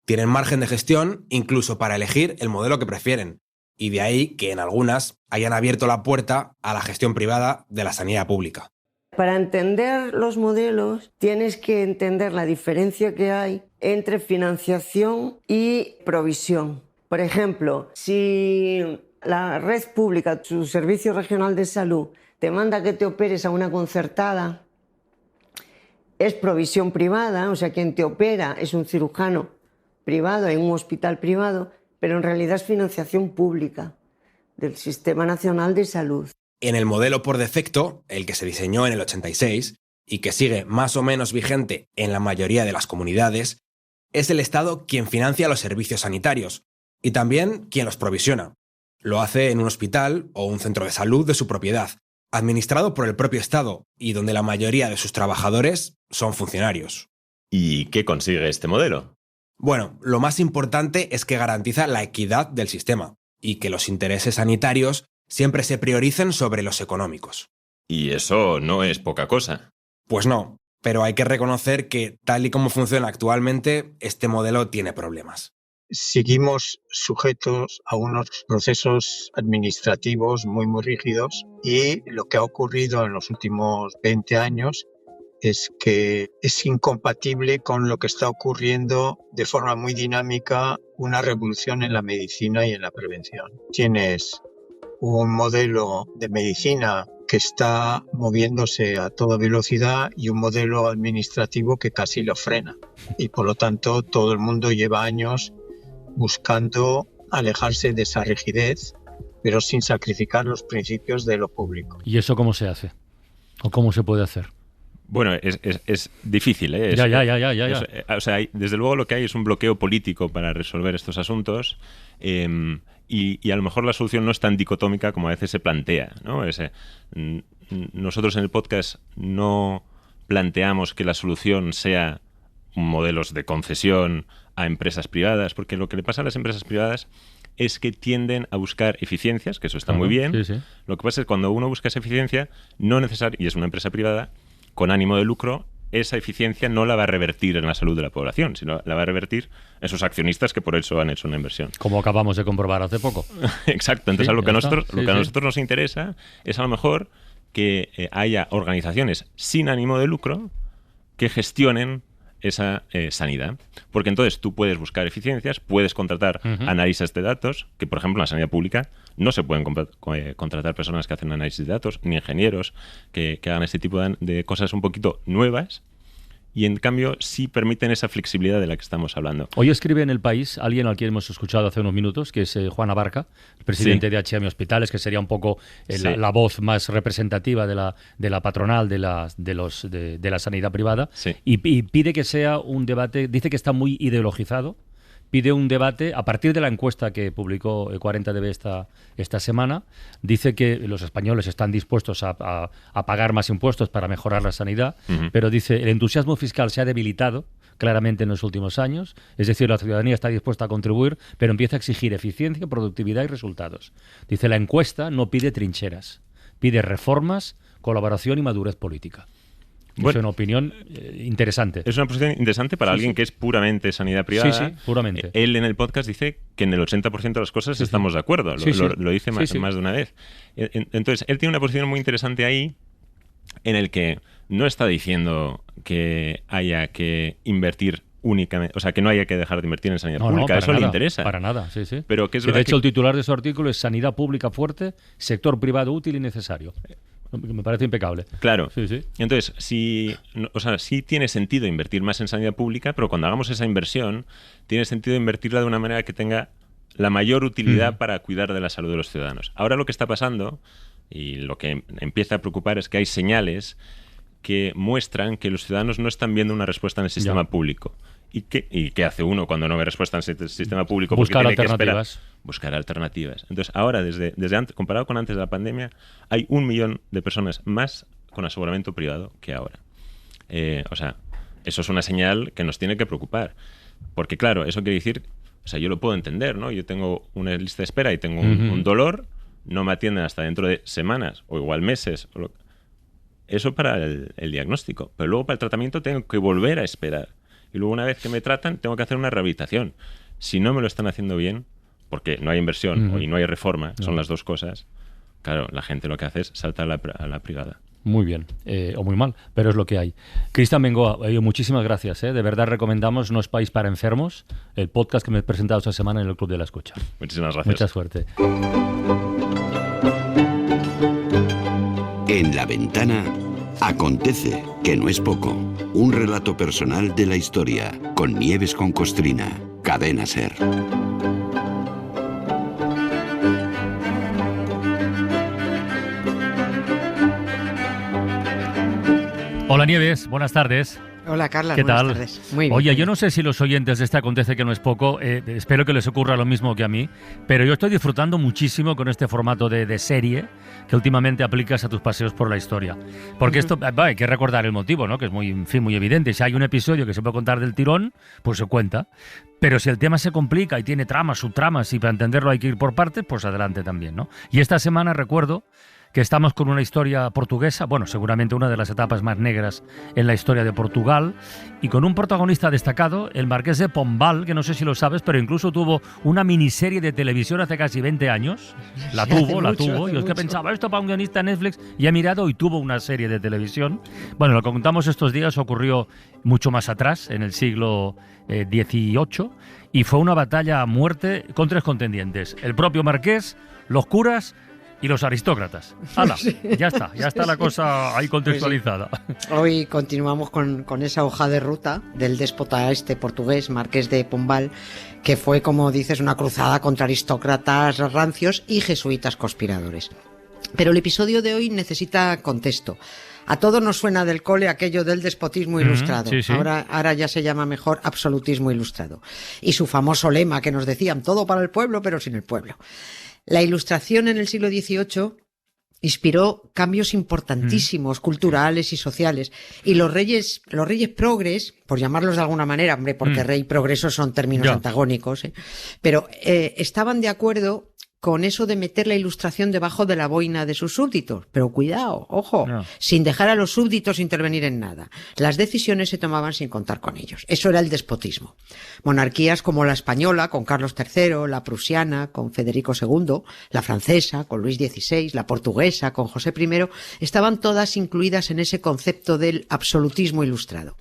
Tienen margen de gestión incluso para elegir el modelo que prefieren. Y de ahí que en algunas hayan abierto la puerta a la gestión privada de la sanidad pública. Para entender los modelos tienes que entender la diferencia que hay entre financiación y provisión. Por ejemplo, si la red pública, su servicio regional de salud, te manda que te operes a una concertada, es provisión privada, o sea, quien te opera es un cirujano privado en un hospital privado, pero en realidad es financiación pública del Sistema Nacional de Salud. En el modelo por defecto, el que se diseñó en el 86 y que sigue más o menos vigente en la mayoría de las comunidades, es el Estado quien financia los servicios sanitarios y también quien los provisiona. Lo hace en un hospital o un centro de salud de su propiedad, administrado por el propio Estado y donde la mayoría de sus trabajadores son funcionarios. ¿Y qué consigue este modelo? Bueno, lo más importante es que garantiza la equidad del sistema y que los intereses sanitarios siempre se prioricen sobre los económicos. Y eso no es poca cosa. Pues no, pero hay que reconocer que tal y como funciona actualmente, este modelo tiene problemas. Seguimos sujetos a unos procesos administrativos muy rígidos y lo que ha ocurrido en los últimos 20 años es que es incompatible con lo que está ocurriendo de forma muy dinámica, una revolución en la medicina y en la prevención. Tienes un modelo de medicina que está moviéndose a toda velocidad y un modelo administrativo que casi lo frena. Y por lo tanto todo el mundo lleva años buscando alejarse de esa rigidez, pero sin sacrificar los principios de lo público. ¿Y eso cómo se hace? ¿O cómo se puede hacer? Bueno, es difícil, ¿eh? O sea, desde luego lo que hay es un bloqueo político para resolver estos asuntos y a lo mejor la solución no es tan dicotómica como a veces se plantea, ¿no? Nosotros en el podcast no planteamos que la solución sea modelos de concesión a empresas privadas, porque lo que le pasa a las empresas privadas es que tienden a buscar eficiencias, que eso está muy bien. Sí. Lo que pasa es que cuando uno busca esa eficiencia, no necesario, y es una empresa privada, con ánimo de lucro, esa eficiencia no la va a revertir en la salud de la población, sino la va a revertir en sus accionistas que por eso han hecho una inversión. Como acabamos de comprobar hace poco. Exacto. Entonces, Sí, lo que a nosotros nos interesa es a lo mejor que haya organizaciones sin ánimo de lucro que gestionen esa sanidad. Porque entonces tú puedes buscar eficiencias, puedes contratar análisis de datos, que por ejemplo en la sanidad pública no se pueden contratar personas que hacen análisis de datos, ni ingenieros que hagan este tipo de cosas un poquito nuevas, y en cambio sí permiten esa flexibilidad de la que estamos hablando. Hoy escribe en El País alguien al quien hemos escuchado hace unos minutos, que es Juan Abarca, el presidente de H.M. Hospitales, que sería un poco la voz más representativa de la patronal de la sanidad privada, y pide que sea un debate, dice que está muy ideologizado, pide un debate a partir de la encuesta que publicó 40DB esta semana. Dice que los españoles están dispuestos a pagar más impuestos para mejorar la sanidad, pero dice el entusiasmo fiscal se ha debilitado claramente en los últimos años, es decir, la ciudadanía está dispuesta a contribuir, pero empieza a exigir eficiencia, productividad y resultados. Dice la encuesta no pide trincheras, pide reformas, colaboración y madurez política. Bueno, es una opinión interesante. Es una posición interesante para alguien que es puramente sanidad privada. Sí, puramente. Él en el podcast dice que en el 80% de las cosas estamos de acuerdo. Lo dice más de una vez. Entonces, él tiene una posición muy interesante ahí en el que no está diciendo que haya que invertir únicamente, o sea, que no haya que dejar de invertir en sanidad pública. Eso le interesa. Para nada, Pero que es de hecho, el titular de su artículo es Sanidad pública fuerte, sector privado útil y necesario. Me parece impecable. Claro. Entonces, sí tiene sentido invertir más en sanidad pública, pero cuando hagamos esa inversión, tiene sentido invertirla de una manera que tenga la mayor utilidad para cuidar de la salud de los ciudadanos. Ahora lo que está pasando, y lo que empieza a preocupar, es que hay señales que muestran que los ciudadanos no están viendo una respuesta en el sistema público. ¿Y qué hace uno cuando no ve respuesta en el sistema público? Buscar alternativas. Buscar alternativas. Entonces, ahora, desde antes, comparado con antes de la pandemia, hay 1 millón de personas más con aseguramiento privado que ahora. Eso es una señal que nos tiene que preocupar. Porque, claro, eso quiere decir, yo lo puedo entender, ¿no? Yo tengo una lista de espera y tengo un dolor, no me atienden hasta dentro de semanas o igual meses. Eso para el diagnóstico. Pero luego para el tratamiento tengo que volver a esperar. Y luego una vez que me tratan tengo que hacer una rehabilitación. Si no me lo están haciendo bien, porque no hay inversión y no hay reforma, son las dos cosas, claro, la gente lo que hace es saltar a la privada. Muy bien, o muy mal, pero es lo que hay. Cristian Bengoa, muchísimas gracias. De verdad recomendamos No es País para Enfermos, el podcast que me he presentado esta semana en el Club de la Escucha. Muchísimas gracias. Mucha suerte. En La Ventana acontece, que no es poco. Un relato personal de la historia, con Nieves con Costrina, Cadena SER. Hola Nieves, buenas tardes. Hola Carla, ¿qué buenas tal? tardes. Muy bien. Oye, yo no sé si los oyentes de este Acontece que no es poco, espero que les ocurra lo mismo que a mí, pero yo estoy disfrutando muchísimo con este formato de serie que últimamente aplicas a tus paseos por la historia. Porque esto, hay que recordar el motivo, ¿no? Que es muy evidente. Si hay un episodio que se puede contar del tirón, pues se cuenta. Pero si el tema se complica y tiene tramas, subtramas, y para entenderlo hay que ir por partes, pues adelante también, ¿no? Y esta semana recuerdo que estamos con una historia portuguesa, bueno, seguramente una de las etapas más negras en la historia de Portugal, y con un protagonista destacado, el Marqués de Pombal, que no sé si lo sabes, pero incluso tuvo una miniserie de televisión hace casi 20 años. La tuvo. Yo es que pensaba, esto para un guionista de Netflix, y he mirado y tuvo una serie de televisión. Bueno, lo que contamos estos días ocurrió mucho más atrás, en el siglo XVIII, y fue una batalla a muerte con 3 contendientes: el propio Marqués, los curas y los aristócratas. ¡Hala! Ya está la cosa ahí contextualizada. Pues sí. Hoy continuamos con esa hoja de ruta del déspota portugués, Marqués de Pombal, que fue, como dices, una cruzada contra aristócratas rancios y jesuitas conspiradores. Pero el episodio de hoy necesita contexto. A todos nos suena del cole aquello del despotismo ilustrado. Sí. Ahora ya se llama mejor absolutismo ilustrado. Y su famoso lema que nos decían, todo para el pueblo, pero sin el pueblo. La Ilustración en el siglo XVIII inspiró cambios importantísimos, culturales y sociales. Y los reyes progres, por llamarlos de alguna manera, hombre, porque rey y progreso son términos antagónicos, pero estaban de acuerdo con eso de meter la ilustración debajo de la boina de sus súbditos. Pero cuidado, ojo, sin dejar a los súbditos intervenir en nada. Las decisiones se tomaban sin contar con ellos. Eso era el despotismo. Monarquías como la española, con Carlos III, la prusiana, con Federico II, la francesa, con Luis XVI, la portuguesa, con José I, estaban todas incluidas en ese concepto del absolutismo ilustrado.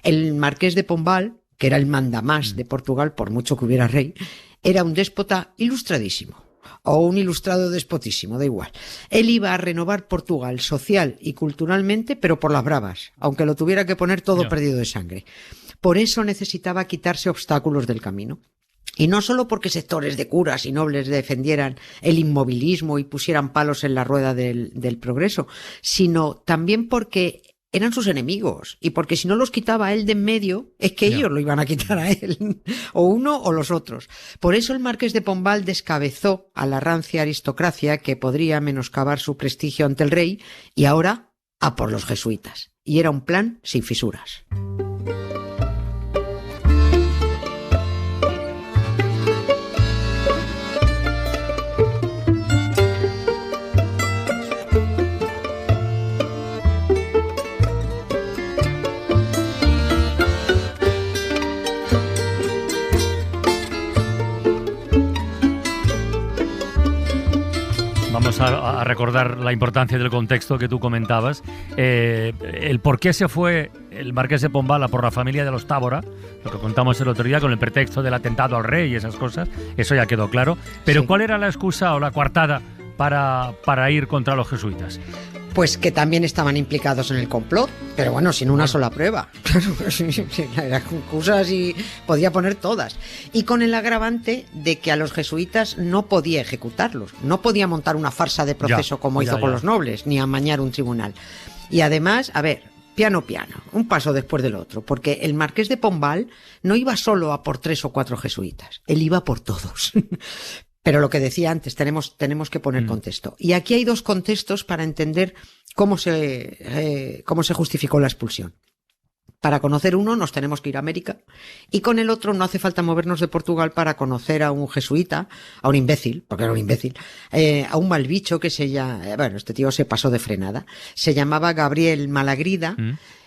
El marqués de Pombal, que era el mandamás de Portugal, por mucho que hubiera rey, era un déspota ilustradísimo. O un ilustrado despotísimo, da igual. Él iba a renovar Portugal social y culturalmente, pero por las bravas, aunque lo tuviera que poner todo perdido de sangre. Por eso necesitaba quitarse obstáculos del camino. Y no solo porque sectores de curas y nobles defendieran el inmovilismo y pusieran palos en la rueda del progreso, sino también porque eran sus enemigos, y porque si no los quitaba él de en medio, es que ellos lo iban a quitar a él, o uno o los otros. Por eso el marqués de Pombal descabezó a la rancia aristocracia que podría menoscabar su prestigio ante el rey, y ahora a por los jesuitas. Y era un plan sin fisuras. Vamos a recordar la importancia del contexto que tú comentabas. El por qué se fue el marqués de Pombal por la familia de los Tábora, lo que contamos el otro día con el pretexto del atentado al rey y esas cosas, eso ya quedó claro. Pero ¿cuál era la excusa o la coartada para ir contra los jesuitas? Pues que también estaban implicados en el complot, pero bueno, sin una sola prueba. Las excusas y podía poner todas. Y con el agravante de que a los jesuitas no podía ejecutarlos, no podía montar una farsa de proceso como hizo con los nobles, ni amañar un tribunal. Y además, a ver, piano, un paso después del otro, porque el marqués de Pombal no iba solo a por 3 o 4 jesuitas, él iba por todos. Pero lo que decía antes, tenemos que poner contexto. Y aquí hay 2 contextos para entender cómo se justificó la expulsión. Para conocer uno nos tenemos que ir a América, y con el otro no hace falta movernos de Portugal para conocer a un jesuita, a un imbécil, porque era un imbécil, a un mal bicho que este tío se pasó de frenada. Se llamaba Gabriel Malagrida,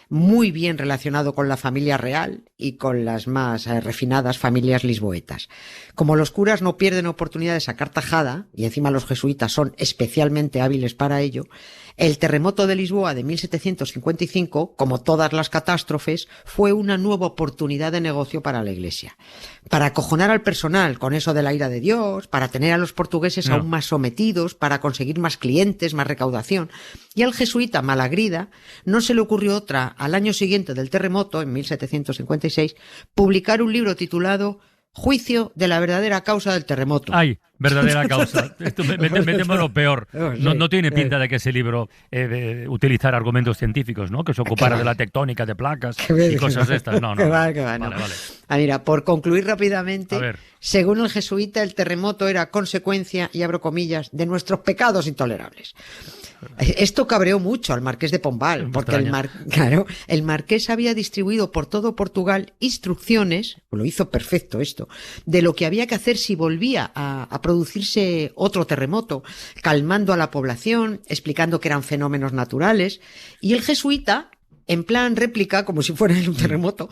muy bien relacionado con la familia real y con las más refinadas familias lisboetas. Como los curas no pierden oportunidad de sacar tajada, y encima los jesuitas son especialmente hábiles para ello, el terremoto de Lisboa de 1755, como todas las catástrofes, fue una nueva oportunidad de negocio para la Iglesia. Para acojonar al personal con eso de la ira de Dios, para tener a los portugueses aún más sometidos, para conseguir más clientes, más recaudación. Y al jesuita Malagrida no se le ocurrió otra, al año siguiente del terremoto, en 1756, publicar un libro titulado Juicio de la verdadera causa del terremoto. ¡Ay! Verdadera causa. Esto metemos lo peor. No tiene pinta de que ese libro utilizara argumentos científicos, ¿no? Que se ocupara de la tectónica de placas y cosas de estas. No. Vale. Mira, por concluir rápidamente, según el jesuita, el terremoto era consecuencia, y abro comillas, de nuestros pecados intolerables. Esto cabreó mucho al marqués de Pombal, porque el marqués había distribuido por todo Portugal instrucciones, lo hizo perfecto esto, de lo que había que hacer si volvía a producirse otro terremoto, calmando a la población, explicando que eran fenómenos naturales, y el jesuita, en plan réplica, como si fuera un terremoto,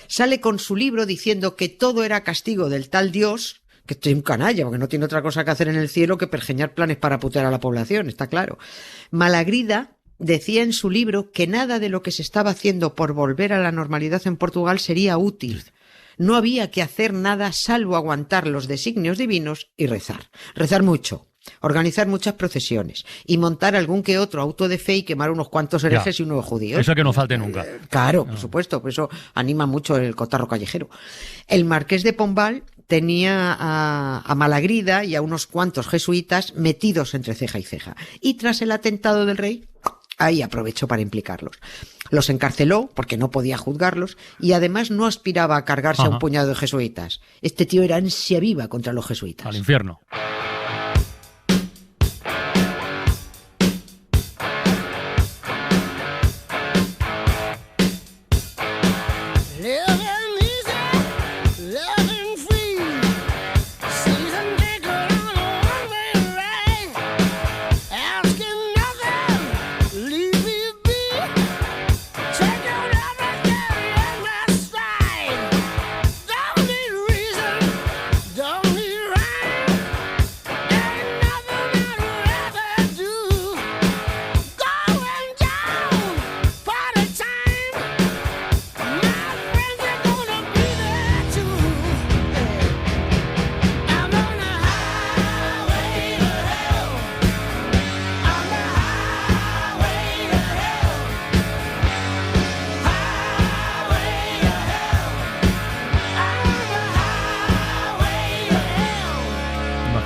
sale con su libro diciendo que todo era castigo del tal Dios, que estoy un canalla, porque no tiene otra cosa que hacer en el cielo que pergeñar planes para putear a la población, está claro. Malagrida decía en su libro que nada de lo que se estaba haciendo por volver a la normalidad en Portugal sería útil. No había que hacer nada salvo aguantar los designios divinos y rezar. Rezar mucho, organizar muchas procesiones y montar algún que otro auto de fe y quemar unos cuantos herejes y unos judíos. Eso que no falte nunca. Claro, por supuesto, por eso anima mucho el cotarro callejero. El marqués de Pombal tenía a Malagrida y a unos cuantos jesuitas metidos entre ceja y ceja. Y tras el atentado del rey, ahí aprovechó para implicarlos. Los encarceló porque no podía juzgarlos y además no aspiraba a cargarse a un puñado de jesuitas. Este tío era ansia viva contra los jesuitas. Al infierno.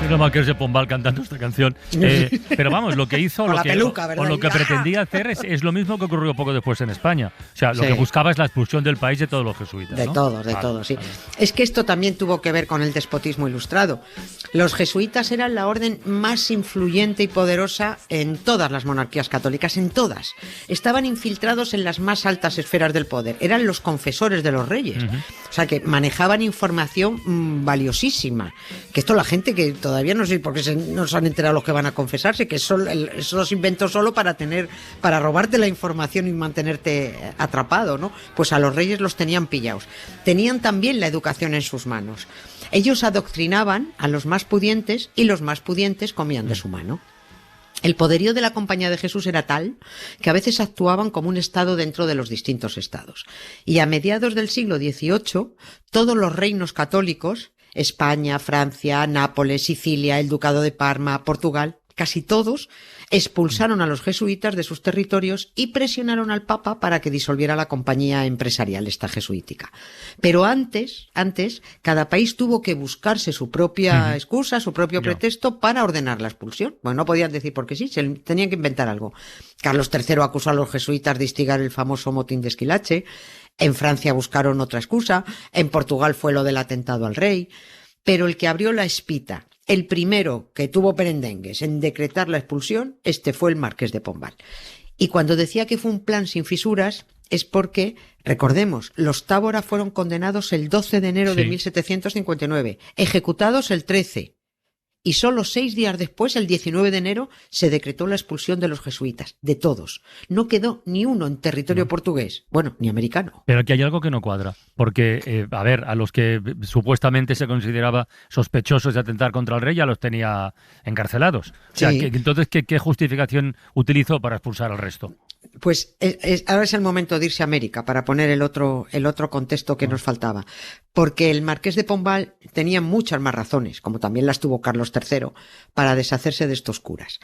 Es lo Marqués de Pombal cantando esta canción. Pero vamos, lo que hizo, lo que pretendía hacer es lo mismo que ocurrió poco después en España. O sea, lo que buscaba es la expulsión del país de todos los jesuitas. De todos, sí. Es que esto también tuvo que ver con el despotismo ilustrado. Los jesuitas eran la orden más influyente y poderosa en todas las monarquías católicas, en todas. Estaban infiltrados en las más altas esferas del poder. Eran los confesores de los reyes. O sea, que manejaban información valiosísima. Que esto la gente que todavía no sé por qué no se han enterado los que van a confesarse, que eso los inventó solo para robarte la información y mantenerte atrapado, ¿no? Pues a los reyes los tenían pillados. Tenían también la educación en sus manos. Ellos adoctrinaban a los más pudientes y los más pudientes comían de su mano. El poderío de la Compañía de Jesús era tal que a veces actuaban como un estado dentro de los distintos estados. Y a mediados del siglo XVIII, todos los reinos católicos, España, Francia, Nápoles, Sicilia, el Ducado de Parma, Portugal, casi todos expulsaron a los jesuitas de sus territorios y presionaron al Papa para que disolviera la compañía empresarial esta jesuítica. Pero antes, cada país tuvo que buscarse su propia excusa, su propio pretexto para ordenar la expulsión. Bueno, no podían decir porque sí, tenían que inventar algo. Carlos III acusó a los jesuitas de instigar el famoso motín de Esquilache. En Francia buscaron otra excusa. En Portugal fue lo del atentado al rey. Pero el que abrió la espita, el primero que tuvo perendengues en decretar la expulsión, fue el Marqués de Pombal. Y cuando decía que fue un plan sin fisuras, es porque, recordemos, los Tábora fueron condenados el 12 de enero de 1759, ejecutados el 13. Y solo 6 días después, el 19 de enero, se decretó la expulsión de los jesuitas, de todos. No quedó ni uno en territorio portugués, bueno, ni americano. Pero aquí hay algo que no cuadra, porque, a los que supuestamente se consideraba sospechosos de atentar contra el rey ya los tenía encarcelados. O sea, entonces, ¿qué justificación utilizó para expulsar al resto? Pues ahora es el momento de irse a América para poner el otro contexto que nos faltaba. Porque el Marqués de Pombal tenía muchas más razones, como también las tuvo Carlos III, para deshacerse de estos curas.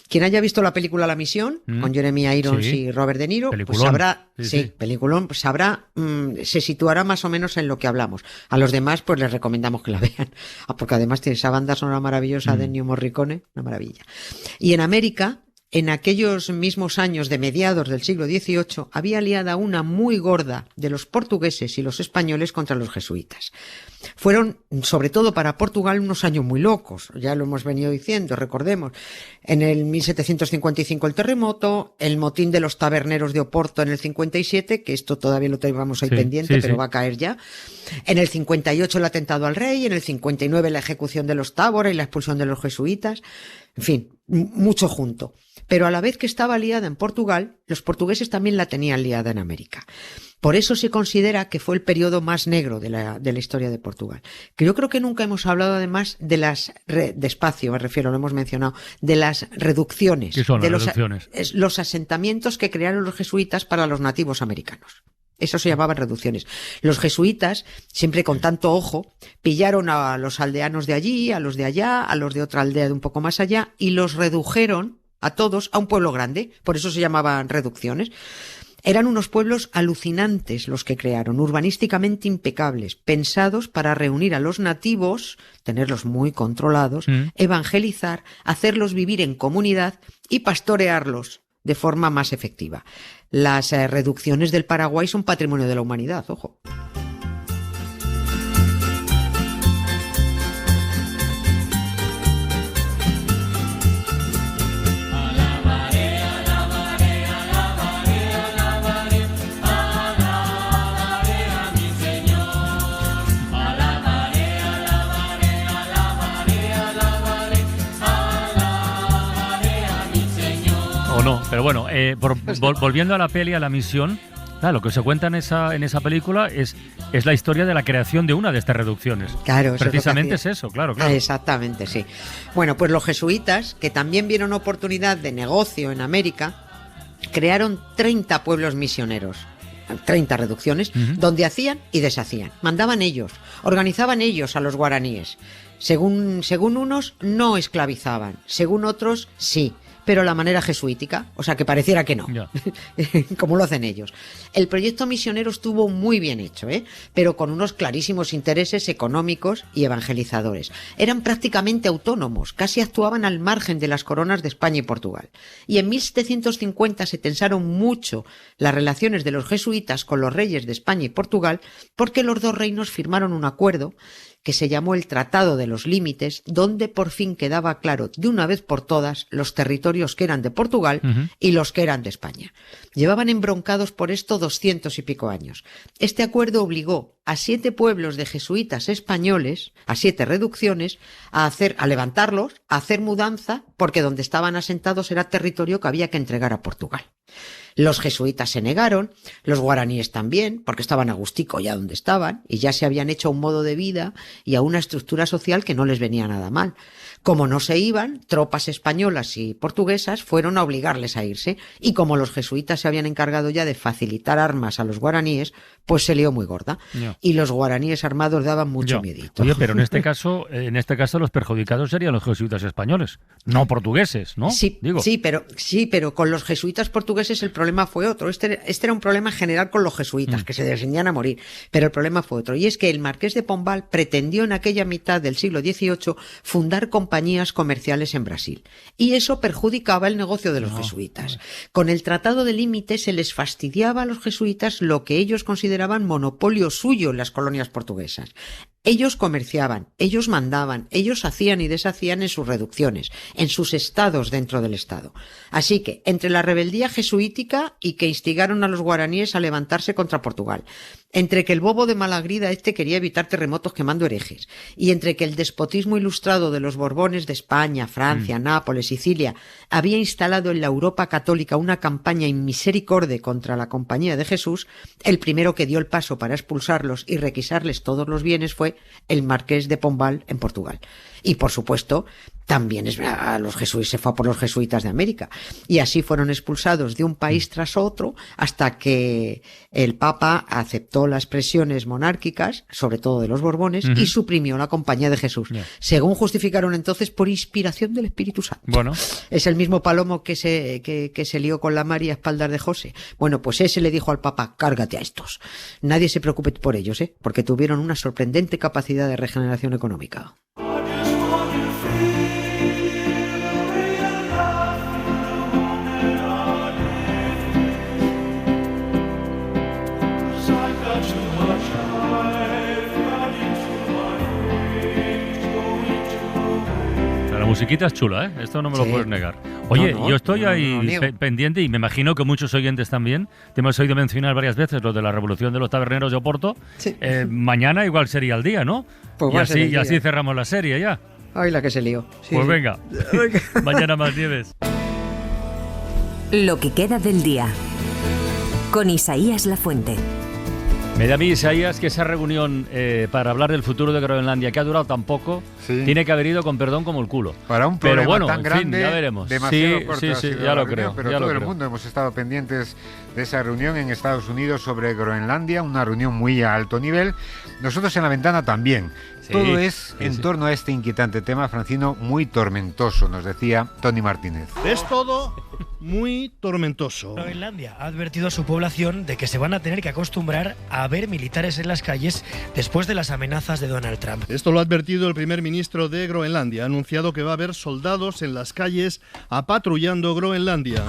Quien haya visto la película La Misión, con Jeremy Irons y Robert De Niro, pues sabrá, peliculón, sabrá, se situará más o menos en lo que hablamos. A los demás, pues les recomendamos que la vean. Porque además tiene esa banda sonora maravillosa de Ennio Morricone, una maravilla. Y en América, en aquellos mismos años de mediados del siglo XVIII, había aliada una muy gorda de los portugueses y los españoles contra los jesuitas. Fueron, sobre todo para Portugal, unos años muy locos, ya lo hemos venido diciendo, recordemos. En el 1755 el terremoto, el motín de los taberneros de Oporto en el 57, que esto todavía lo tenemos ahí pendiente, pero va a caer ya. En el 58 el atentado al rey, en el 59 la ejecución de los Tábora y la expulsión de los jesuitas. En fin, mucho junto. Pero a la vez que estaba liada en Portugal, los portugueses también la tenían liada en América. Por eso se considera que fue el periodo más negro de la historia de Portugal. Que yo creo que nunca hemos hablado además de despacio, me refiero, lo hemos mencionado, de las reducciones. ¿Qué son las reducciones? Los asentamientos que crearon los jesuitas para los nativos americanos. Eso se llamaban reducciones. Los jesuitas, siempre con tanto ojo, pillaron a los aldeanos de allí, a los de allá, a los de otra aldea de un poco más allá, y los redujeron a todos a un pueblo grande. Por eso se llamaban reducciones. Eran unos pueblos alucinantes los que crearon, urbanísticamente impecables, pensados para reunir a los nativos, tenerlos muy controlados, evangelizar, hacerlos vivir en comunidad y pastorearlos de forma más efectiva. Las reducciones del Paraguay son patrimonio de la humanidad, ojo. No, pero bueno, volviendo a la peli, a La Misión, lo que se cuenta en esa película es la historia de la creación de una de estas reducciones. Claro, precisamente es eso, claro. Exactamente, sí. Bueno, pues los jesuitas, que también vieron oportunidad de negocio en América, crearon 30 pueblos misioneros. 30 reducciones, donde hacían y deshacían. Mandaban ellos, organizaban ellos a los guaraníes. Según unos, no esclavizaban, según otros, sí. pero a la manera jesuítica, o sea, que pareciera que no, como lo hacen ellos. El proyecto misionero estuvo muy bien hecho, pero con unos clarísimos intereses económicos y evangelizadores. Eran prácticamente autónomos, casi actuaban al margen de las coronas de España y Portugal. Y en 1750 se tensaron mucho las relaciones de los jesuitas con los reyes de España y Portugal, porque los dos reinos firmaron un acuerdo que se llamó el Tratado de los Límites, donde por fin quedaba claro de una vez por todas los territorios que eran de Portugal y los que eran de España. Llevaban embroncados por esto 200 y pico años. Este acuerdo obligó a 7 pueblos de jesuitas españoles, a 7 reducciones, a levantarlos, a hacer mudanza, porque donde estaban asentados era territorio que había que entregar a Portugal. Los jesuitas se negaron, los guaraníes también, porque estaban a gustico ya donde estaban, y ya se habían hecho a un modo de vida y a una estructura social que no les venía nada mal. Como no se iban, tropas españolas y portuguesas fueron a obligarles a irse, y como los jesuitas se habían encargado ya de facilitar armas a los guaraníes, pues se lió muy gorda. Y los guaraníes armados daban mucho miedito. Oye, pero en este caso los perjudicados serían los jesuitas españoles, no portugueses, ¿no? Sí, pero con los jesuitas portugueses el problema fue otro. Este era un problema general con los jesuitas, que se defendían a morir, pero el problema fue otro. Y es que el marqués de Pombal pretendió en aquella mitad del siglo XVIII fundar compañías comerciales en Brasil. Y eso perjudicaba el negocio de los jesuitas. Con el Tratado de Límites se les fastidiaba a los jesuitas lo que ellos consideraban monopolio suyo en las colonias portuguesas. Ellos comerciaban, ellos mandaban, ellos hacían y deshacían en sus reducciones, en sus estados dentro del estado. Así que, entre la rebeldía jesuítica y que instigaron a los guaraníes a levantarse contra Portugal, entre que el bobo de Malagrida quería evitar terremotos quemando herejes, y entre que el despotismo ilustrado de los Borbones de España, Francia, Nápoles, Sicilia, había instalado en la Europa católica una campaña inmisericorde contra la Compañía de Jesús, el primero que dio el paso para expulsarlos y requisarles todos los bienes fue el marqués de Pombal en Portugal. Y por supuesto, también se fue por los jesuitas de América. Y así fueron expulsados de un país tras otro hasta que el Papa aceptó las presiones monárquicas, sobre todo de los Borbones, y suprimió la Compañía de Jesús. Según justificaron entonces, por inspiración del Espíritu Santo. Bueno. Es el mismo Palomo que se lió con la María a espaldas de José. Bueno, pues ese le dijo al Papa, cárgate a estos. Nadie se preocupe por ellos, porque tuvieron una sorprendente capacidad de regeneración económica. La musiquita es chula, ¿eh? Esto no me lo puedes negar. Oye, yo estoy ahí pendiente y me imagino que muchos oyentes también. Te hemos oído mencionar varias veces lo de la revolución de los taberneros de Oporto. Sí. Mañana igual sería el día, ¿no? Pues y así cerramos la serie ya. Ay, la que se lió. Sí, pues venga, mañana más, Nieves. Lo que queda del día, con Isaías Lafuente. Me da a mí, Isaías, que esa reunión para hablar del futuro de Groenlandia, que ha durado tan poco, tiene que haber ido con perdón como el culo. Para un problema pero bueno, tan grande, ya veremos. Demasiado corto ha sido ya la lo creo. Pero todo el mundo hemos estado pendientes de esa reunión en Estados Unidos sobre Groenlandia, una reunión muy a alto nivel. Nosotros en La Ventana también. Todo es en torno a este inquietante tema, Francino, muy tormentoso, nos decía Tony Martínez. Es todo muy tormentoso. Groenlandia ha advertido a su población de que se van a tener que acostumbrar a ver militares en las calles después de las amenazas de Donald Trump. Esto lo ha advertido el primer ministro de Groenlandia. Ha anunciado que va a haber soldados en las calles apatrullando Groenlandia.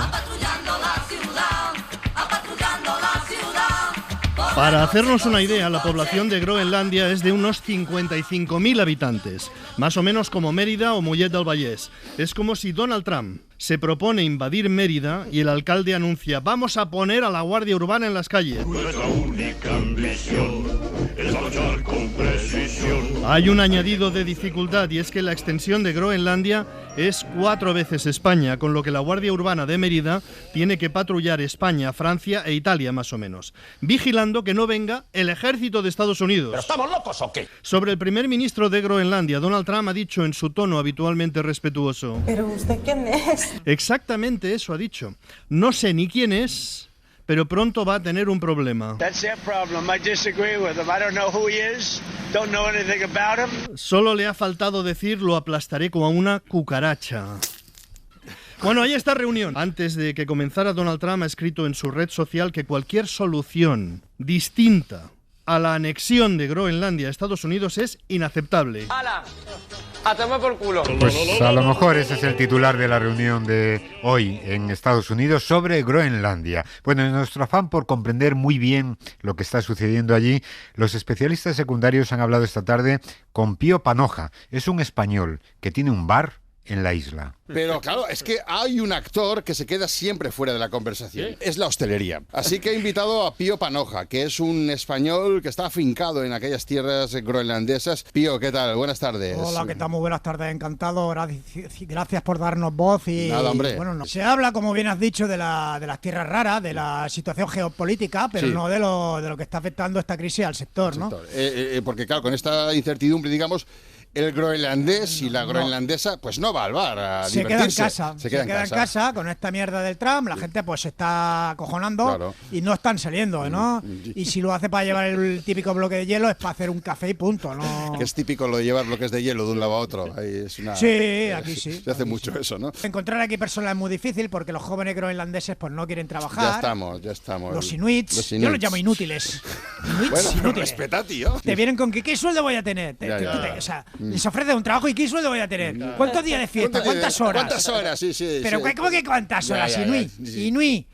Para hacernos una idea, la población de Groenlandia es de unos 55.000 habitantes, más o menos como Mérida o Mollet del Vallès. Es como si Donald Trump se propone invadir Mérida y el alcalde anuncia: vamos a poner a la Guardia Urbana en las calles. Nuestra única ambición es marchar con precisión. Hay un añadido de dificultad, y es que la extensión de Groenlandia es 4 veces España, con lo que la Guardia Urbana de Mérida tiene que patrullar España, Francia e Italia más o menos, vigilando que no venga el ejército de Estados Unidos. ¿Pero estamos locos o qué? Sobre el primer ministro de Groenlandia, Donald Trump ha dicho en su tono habitualmente respetuoso: ¿pero usted quién es? Exactamente eso ha dicho. No sé ni quién es, pero pronto va a tener un problema. Solo le ha faltado decir: lo aplastaré como a una cucaracha. Bueno, hay esta reunión. Antes de que comenzara, Donald Trump ha escrito en su red social que cualquier solución distinta a la anexión de Groenlandia a Estados Unidos es inaceptable. ¡Hala! ¡A tomar por culo! Pues a lo mejor ese es el titular de la reunión de hoy en Estados Unidos sobre Groenlandia. Bueno, en nuestro afán por comprender muy bien lo que está sucediendo allí, los especialistas secundarios han hablado esta tarde con Pío Panoja. Es un español que tiene un bar en la isla. Pero claro, es que hay un actor que se queda siempre fuera de la conversación. ¿Sí? Es la hostelería. Así que he invitado a Pío Panoja, que es un español que está afincado en aquellas tierras groenlandesas. Pío, ¿qué tal? Buenas tardes. Hola, ¿qué tal? Muy buenas tardes, encantado. Gracias por darnos voz. Y nada, hombre. Bueno, se habla, como bien has dicho, de las tierras raras, de la situación geopolítica, pero sí, no de lo que está afectando esta crisis al sector, ¿no? Porque claro, con esta incertidumbre, digamos, el groenlandés y la groenlandesa pues no va al bar a se divertirse. Queda en casa. Se queda en casa con esta mierda del Trump. La gente pues se está acojonando, claro, y no están saliendo, ¿no? Y si lo hace para llevar el típico bloque de hielo es para hacer un café y punto, ¿no? Que es típico lo de llevar bloques de hielo de un lado a otro. Ahí es una, sí, aquí sí. Se hace mucho eso, ¿no? Encontrar aquí personas es muy difícil porque los jóvenes groenlandeses pues no quieren trabajar. Ya estamos. Los inuits. Yo los llamo inútiles. Bueno, inútiles. Respeta, tío. Te vienen con que ¿qué sueldo voy a tener? O sea, les ofrece un trabajo y ¿qué sueldo voy a tener? ¿Cuántos días de fiesta? ¿Cuántas horas? ¿Cuántas horas? Sí. Pero sí. ¿cómo que cuántas horas? Inuit.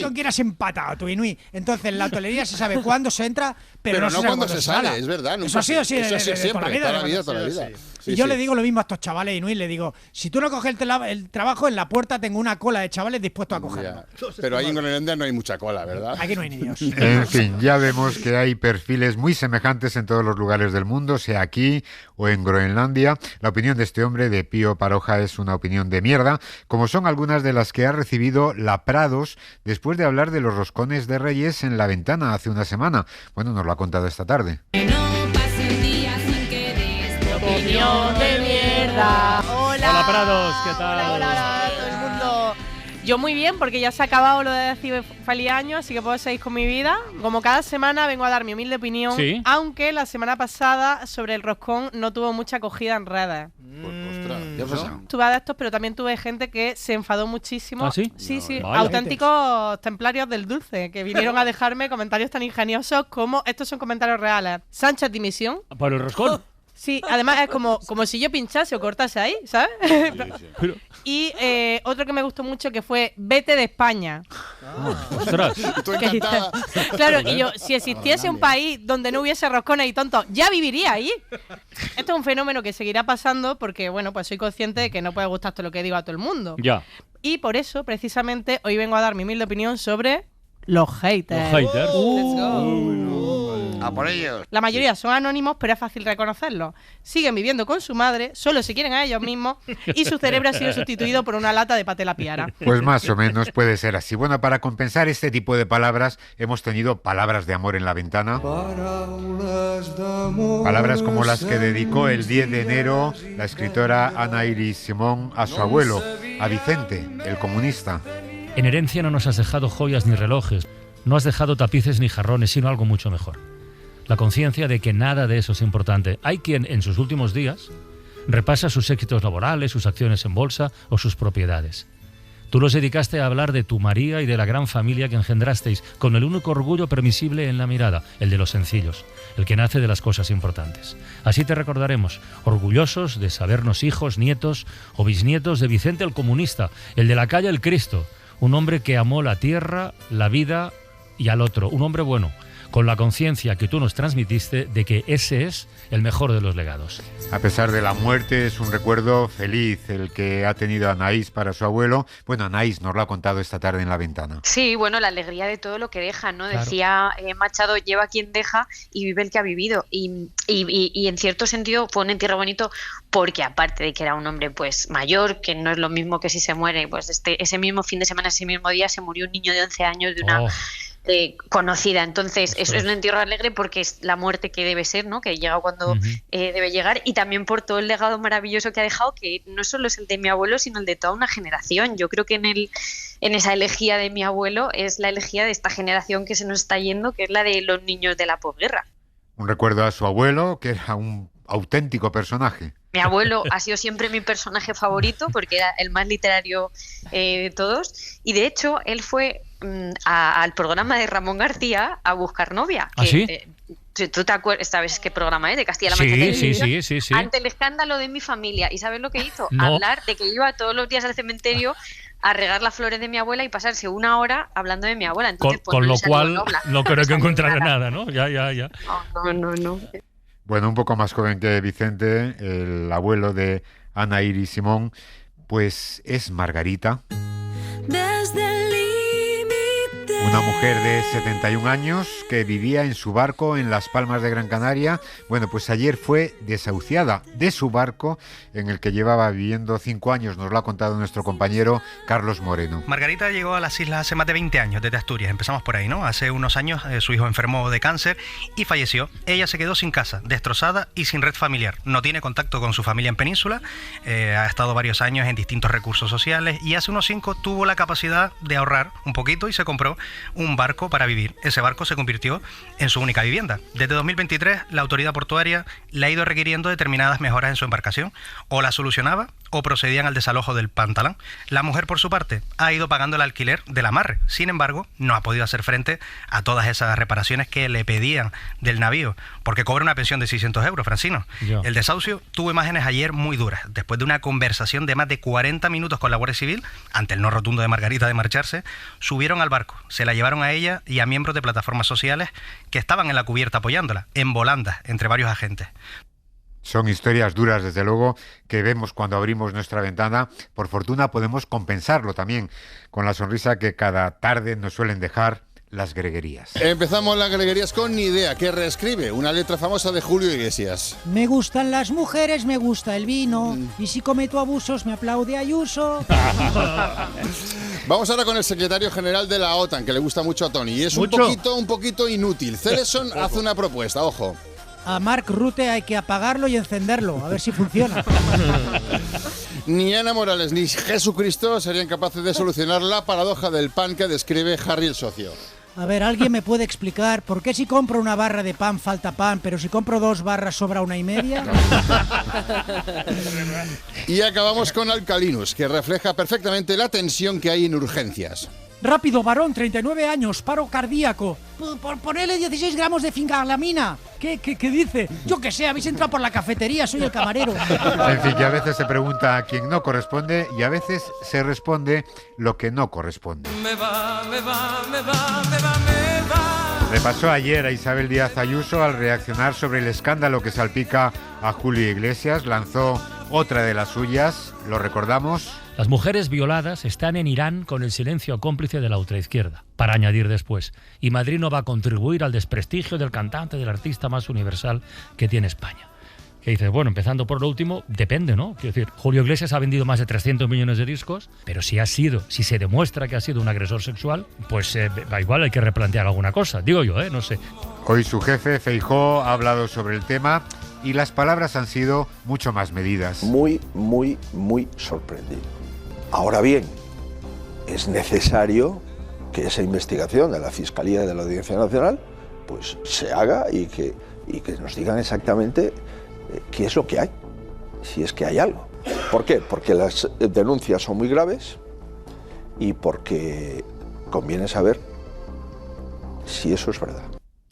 ¿Con quién has empatado tú, Inuit? Entonces, en la hotelería se sabe cuándo se entra, pero no se sabe cuándo se sale. Es verdad. Eso ha sido así siempre, toda la vida. Sí, y yo le digo lo mismo a estos chavales Inuit, le digo, si tú no coges el trabajo, en la puerta tengo una cola de chavales dispuestos a cogerlo. Pero ahí en Groenlandia no hay mucha cola, ¿verdad? Aquí no hay ni Dios. En fin, ya vemos que hay perfiles muy semejantes en todos los lugares del mundo, sea aquí o en Groenlandia. La opinión de este hombre, de Pío Panoja, es una opinión de mierda, como son algunas de las que ha recibido La Prados después de hablar de los roscones de Reyes en La Ventana hace una semana. Bueno, nos lo ha contado esta tarde. Que no pase un día sin que des tu opinión de mierda. Hola Prados, ¿qué tal? Hola, todo el mundo. Yo muy bien, porque ya se ha acabado lo de decir feliz año, así que puedo seguir con mi vida. Como cada semana vengo a dar mi humilde opinión, ¿sí? Aunque la semana pasada sobre el roscón no tuvo mucha acogida en redes. Tuve adeptos, pero también tuve gente que se enfadó muchísimo. ¿Ah, sí? Sí. Vale. Auténticos templarios del dulce, que vinieron a dejarme comentarios tan ingeniosos como estos son comentarios reales. Sánchez dimisión. ¿Por el roscón? Sí, además es como si yo pinchase o cortase ahí, ¿sabes? Sí. Y otro que me gustó mucho que fue vete de España. ¡Ostras! Claro, y yo, si existiese un país donde no hubiese roscones y tontos, ya viviría ahí. Esto es un fenómeno que seguirá pasando porque, bueno, pues soy consciente de que no puede gustar todo lo que digo a todo el mundo. Ya. Y por eso, precisamente, hoy vengo a dar mi humilde opinión sobre los haters. Los haters. Let's go. A por ellos. La mayoría son anónimos, pero es fácil reconocerlos. Siguen viviendo con su madre, solo se quieren a ellos mismos y su cerebro ha sido sustituido por una lata de paté la piara. Pues más o menos puede ser así. Bueno, para compensar este tipo de palabras, hemos tenido palabras de amor en La Ventana. Palabras como las que dedicó el 10 de enero la escritora Ana Iris Simón a su abuelo, a Vicente, el comunista. En herencia no nos has dejado joyas ni relojes, no has dejado tapices ni jarrones, sino algo mucho mejor. La conciencia de que nada de eso es importante. Hay quien en sus últimos días repasa sus éxitos laborales, sus acciones en bolsa o sus propiedades. Tú los dedicaste a hablar de tu María y de la gran familia que engendrasteis, con el único orgullo permisible en la mirada, el de los sencillos, el que nace de las cosas importantes. Así te recordaremos, orgullosos de sabernos hijos, nietos o bisnietos de Vicente el comunista, el de la calle El Cristo, un hombre que amó la tierra, la vida y al otro, un hombre bueno, con la conciencia que tú nos transmitiste de que ese es el mejor de los legados. A pesar de la muerte, es un recuerdo feliz el que ha tenido Anaís para su abuelo. Bueno, Anaís nos lo ha contado esta tarde en La Ventana. Sí, bueno, la alegría de todo lo que deja, ¿no? Claro. Decía Machado, lleva quien deja y vive el que ha vivido. Y en cierto sentido fue un entierro bonito porque aparte de que era un hombre pues mayor, que no es lo mismo que si se muere, pues ese mismo fin de semana, ese mismo día se murió un niño de 11 años de una... conocida, entonces es un entierro alegre porque es la muerte que debe ser, ¿no? Que llega cuando debe llegar, y también por todo el legado maravilloso que ha dejado, que no solo es el de mi abuelo, sino el de toda una generación. Yo creo que en esa elegía de mi abuelo es la elegía de esta generación que se nos está yendo, que es la de los niños de la posguerra. Un recuerdo a su abuelo, que era un auténtico personaje. Mi abuelo ha sido siempre mi personaje favorito porque era el más literario de todos. Y de hecho, él fue al programa de Ramón García a buscar novia. ¿Ah, sí? ¿Tú te acuerdas? ¿Sabes qué programa es? De Castilla-La Mancha. Sí. Ante el escándalo de mi familia. ¿Y sabes lo que hizo? No. Hablar de que iba todos los días al cementerio a regar las flores de mi abuela y pasarse 1 hora hablando de mi abuela. Entonces, con lo cual no creo que encontrara nada, ¿no? Ya. No. Bueno, un poco más joven que Vicente, el abuelo de Ana Iris Simón, pues es Margarita. Una mujer de 71 años que vivía en su barco en Las Palmas de Gran Canaria. Bueno, pues ayer fue desahuciada de su barco en el que llevaba viviendo 5 años, nos lo ha contado nuestro compañero Carlos Moreno. Margarita llegó a las islas hace más de 20 años, desde Asturias. Empezamos por ahí, ¿no? Hace unos años su hijo enfermó de cáncer y falleció. Ella se quedó sin casa, destrozada y sin red familiar. No tiene contacto con su familia en Península, ha estado varios años en distintos recursos sociales y hace unos 5 tuvo la capacidad de ahorrar un poquito y se compró un barco para vivir. Ese barco se convirtió en su única vivienda. Desde 2023, la autoridad portuaria le ha ido requiriendo determinadas mejoras en su embarcación. O la solucionaba o procedían al desalojo del pantalón. La mujer, por su parte, ha ido pagando el alquiler del amarre. Sin embargo, no ha podido hacer frente a todas esas reparaciones que le pedían del navío, porque cobra una pensión de 600 euros, Francino. El desahucio tuvo imágenes ayer muy duras. Después de una conversación de más de 40 minutos con la Guardia Civil, ante el no rotundo de Margarita de marcharse, subieron al barco, se la llevaron a ella y a miembros de plataformas sociales que estaban en la cubierta apoyándola, en volandas, entre varios agentes. Son historias duras, desde luego, que vemos cuando abrimos nuestra ventana. Por fortuna podemos compensarlo también con la sonrisa que cada tarde nos suelen dejar las greguerías. Empezamos las greguerías con Ni Idea, que reescribe una letra famosa de Julio Iglesias. Me gustan las mujeres, me gusta el vino, y si cometo abusos me aplaude Ayuso. Vamos ahora con el secretario general de la OTAN, que le gusta mucho a Tony, y es un poquito inútil. Celeson hace una propuesta, ojo. A Mark Rutte hay que apagarlo y encenderlo, a ver si funciona. Ni Ana Morales ni Jesucristo serían capaces de solucionar la paradoja del pan que describe Harry el socio. A ver, ¿alguien me puede explicar por qué si compro una barra de pan falta pan, pero si compro 2 barras sobra 1,5? Y acabamos con Alcalinus, que refleja perfectamente la tensión que hay en urgencias. Rápido, varón, 39 años, paro cardíaco. Por ponerle 16 gramos de fingalamina. ¿Qué dice? Yo qué sé, habéis entrado por la cafetería, soy el camarero. En fin, que a veces se pregunta a quien no corresponde y a veces se responde lo que no corresponde. Le pasó ayer a Isabel Díaz Ayuso al reaccionar sobre el escándalo que salpica a Julio Iglesias. Lanzó otra de las suyas, lo recordamos. Las mujeres violadas están en Irán con el silencio cómplice de la ultraizquierda, para añadir después, y Madrid no va a contribuir al desprestigio del cantante, del artista más universal que tiene España. Que dices, bueno, empezando por lo último, depende, ¿no? Quiero decir, Julio Iglesias ha vendido más de 300 millones de discos, pero si se demuestra que ha sido un agresor sexual, pues igual hay que replantear alguna cosa, digo yo, no sé. Hoy su jefe, Feijóo, ha hablado sobre el tema y las palabras han sido mucho más medidas. Muy sorprendido. Ahora bien, es necesario que esa investigación de la Fiscalía y de la Audiencia Nacional pues se haga y que nos digan exactamente qué es lo que hay, si es que hay algo. ¿Por qué? Porque las denuncias son muy graves y porque conviene saber si eso es verdad.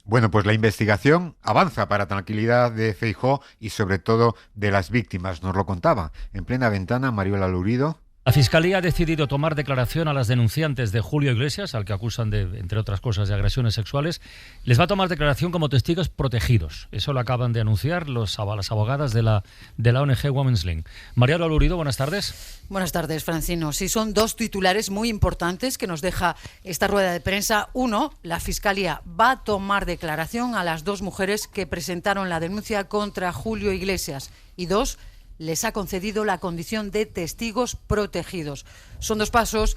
Bueno, pues la investigación avanza para tranquilidad de Feijóo y sobre todo de las víctimas. Nos lo contaba en plena ventana Mariola Lourido. La Fiscalía ha decidido tomar declaración a las denunciantes de Julio Iglesias, al que acusan de, entre otras cosas, de agresiones sexuales. Les va a tomar declaración como testigos protegidos. Eso lo acaban de anunciar las abogadas de la ONG Women's Link. Mariano Lurido, buenas tardes. Buenas tardes, Francino. Sí, son 2 titulares muy importantes que nos deja esta rueda de prensa. 1, la Fiscalía va a tomar declaración a las 2 mujeres que presentaron la denuncia contra Julio Iglesias. Y 2, les ha concedido la condición de testigos protegidos. Son 2 pasos,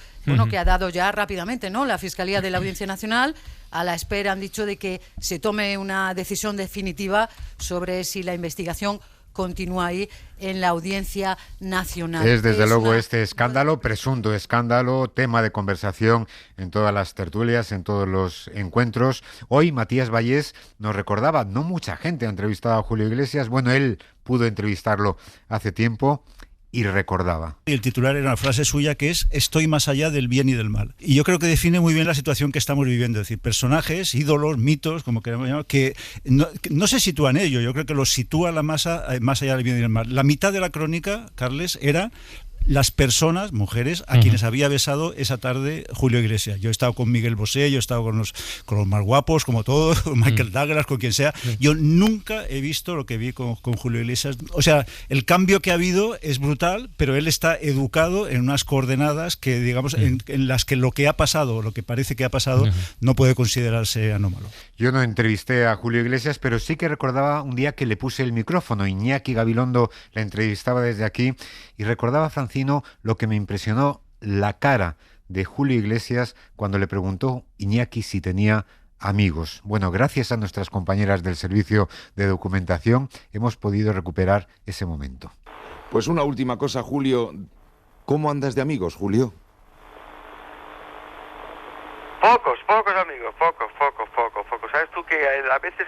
que ha dado ya rápidamente, ¿no? La Fiscalía de la Audiencia Nacional, a la espera, han dicho, de que se tome una decisión definitiva sobre si la investigación continúa ahí en la Audiencia Nacional. Es desde luego este escándalo, presunto escándalo, tema de conversación en todas las tertulias, en todos los encuentros. Hoy Matías Vallés nos recordaba, no mucha gente ha entrevistado a Julio Iglesias, bueno, él pudo entrevistarlo hace tiempo, y recordaba. El titular era una frase suya que es: estoy más allá del bien y del mal. Y yo creo que define muy bien la situación que estamos viviendo. Es decir, personajes, ídolos, mitos, como queramos llamar, que no se sitúan ellos. Yo creo que los sitúa la masa más allá del bien y del mal. La mitad de la crónica, Carles, era las personas, mujeres, a quienes había besado esa tarde Julio Iglesias. Yo he estado con Miguel Bosé, yo he estado con los más guapos, como todos, con Michael Douglas, con quien sea. Yo nunca he visto lo que vi con Julio Iglesias. O sea, el cambio que ha habido es brutal, pero él está educado en unas coordenadas que, digamos, en las que lo que ha pasado, lo que parece que ha pasado, no puede considerarse anómalo. Yo no entrevisté a Julio Iglesias, pero sí que recordaba un día que le puse el micrófono. Iñaki Gabilondo la entrevistaba desde aquí y recordaba, Francino, lo que me impresionó, la cara de Julio Iglesias cuando le preguntó Iñaki si tenía amigos. Bueno, gracias a nuestras compañeras del servicio de documentación hemos podido recuperar ese momento. Pues una última cosa, Julio. ¿Cómo andas de amigos, Julio? Pocos amigos, pocos. ¿Sabes tú que a veces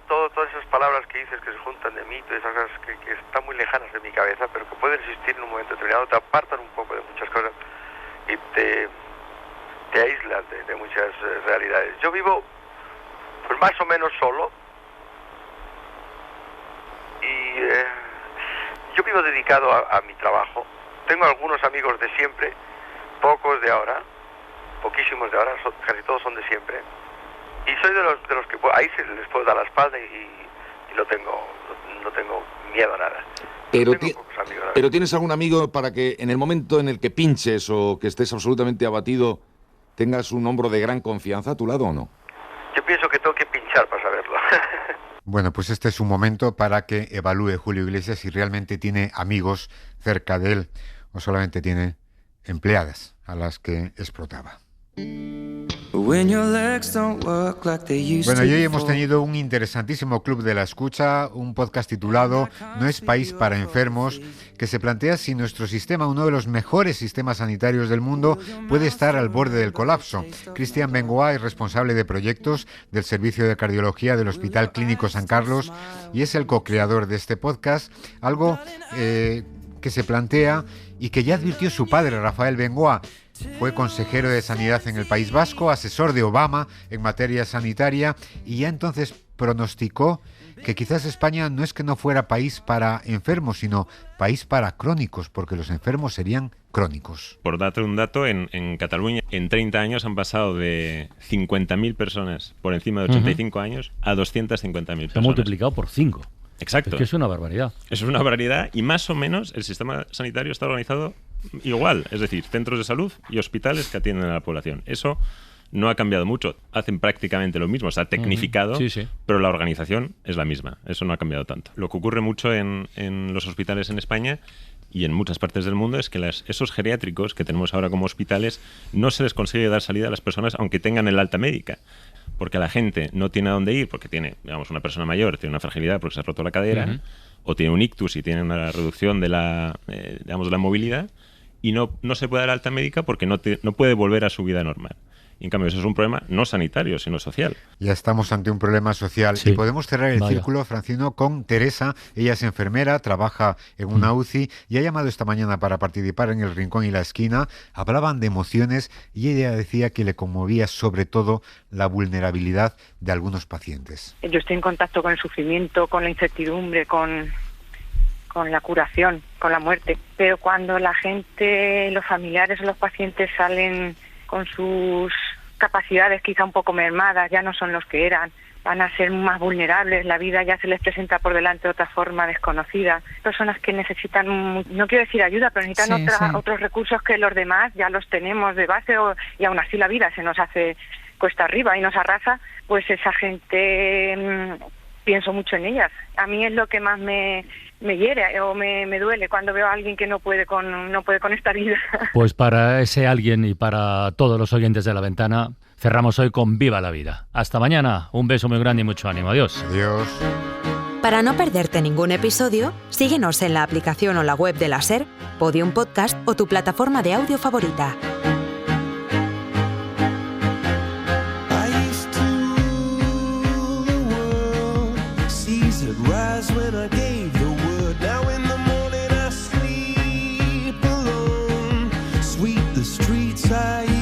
todas esas palabras que dices que se juntan de mito, esas cosas que están muy lejanas de mi cabeza, pero que pueden existir en un momento determinado, te apartan un poco de muchas cosas y te aíslan de muchas realidades. Yo vivo pues más o menos solo y yo vivo dedicado a mi trabajo. Tengo algunos amigos de siempre, pocos de ahora, poquísimos de ahora, casi todos son de siempre. Y soy de los que ahí se les puedo dar la espalda y no tengo miedo a nada. Pero ¿tienes algún amigo para que en el momento en el que pinches o que estés absolutamente abatido tengas un hombro de gran confianza a tu lado o no? Yo pienso que tengo que pinchar para saberlo. Bueno, pues este es un momento para que evalúe Julio Iglesias si realmente tiene amigos cerca de él o solamente tiene empleadas a las que explotaba. Bueno, y hoy hemos tenido un interesantísimo club de la escucha, un podcast titulado No es país para enfermos, que se plantea si nuestro sistema, uno de los mejores sistemas sanitarios del mundo, puede estar al borde del colapso. Cristian Bengoa es responsable de proyectos del Servicio de Cardiología del Hospital Clínico San Carlos y es el co-creador de este podcast, algo que se plantea y que ya advirtió su padre, Rafael Bengoa. Fue consejero de Sanidad en el País Vasco, asesor de Obama en materia sanitaria y ya entonces pronosticó que quizás España no es que no fuera país para enfermos, sino país para crónicos, porque los enfermos serían crónicos. Por darte un dato, en Cataluña en 30 años han pasado de 50.000 personas por encima de 85 años a 250.000 personas. Se ha multiplicado por 5. Exacto. Es que es una barbaridad. Eso es una barbaridad y más o menos el sistema sanitario está organizado igual, es decir, centros de salud y hospitales que atienden a la población. Eso no ha cambiado mucho, hacen prácticamente lo mismo, se ha tecnificado, pero la organización es la misma, eso no ha cambiado tanto. Lo que ocurre mucho en los hospitales en España y en muchas partes del mundo es que esos geriátricos que tenemos ahora como hospitales no se les consigue dar salida a las personas aunque tengan el alta médica, porque la gente no tiene a dónde ir, porque tiene, digamos, una persona mayor, tiene una fragilidad porque se ha roto la cadera, o tiene un ictus y tiene una reducción de la movilidad, y no se puede dar alta médica porque no puede volver a su vida normal. Y en cambio eso es un problema no sanitario, sino social. Ya estamos ante un problema social. Sí. Y podemos cerrar el círculo, Francino, con Teresa. Ella es enfermera, trabaja en una UCI y ha llamado esta mañana para participar en El Rincón y la Esquina. Hablaban de emociones y ella decía que le conmovía sobre todo la vulnerabilidad de algunos pacientes. Yo estoy en contacto con el sufrimiento, con la incertidumbre, con la curación, con la muerte. Pero cuando la gente, los familiares o los pacientes salen con sus capacidades quizá un poco mermadas, ya no son los que eran, van a ser más vulnerables, la vida ya se les presenta por delante de otra forma desconocida. Personas que necesitan, no quiero decir ayuda, pero necesitan otros recursos que los demás ya los tenemos de base y aún así la vida se nos hace cuesta arriba y nos arrasa, pues esa gente, pienso mucho en ellas. A mí es lo que más me hiere o me duele cuando veo a alguien que no puede con esta vida. Pues para ese alguien y para todos los oyentes de La Ventana, cerramos hoy con Viva la Vida. Hasta mañana, un beso muy grande y mucho ánimo. Adiós. Adiós. Para no perderte ningún episodio, síguenos en la aplicación o la web de la SER, Podium Podcast o tu plataforma de audio favorita. I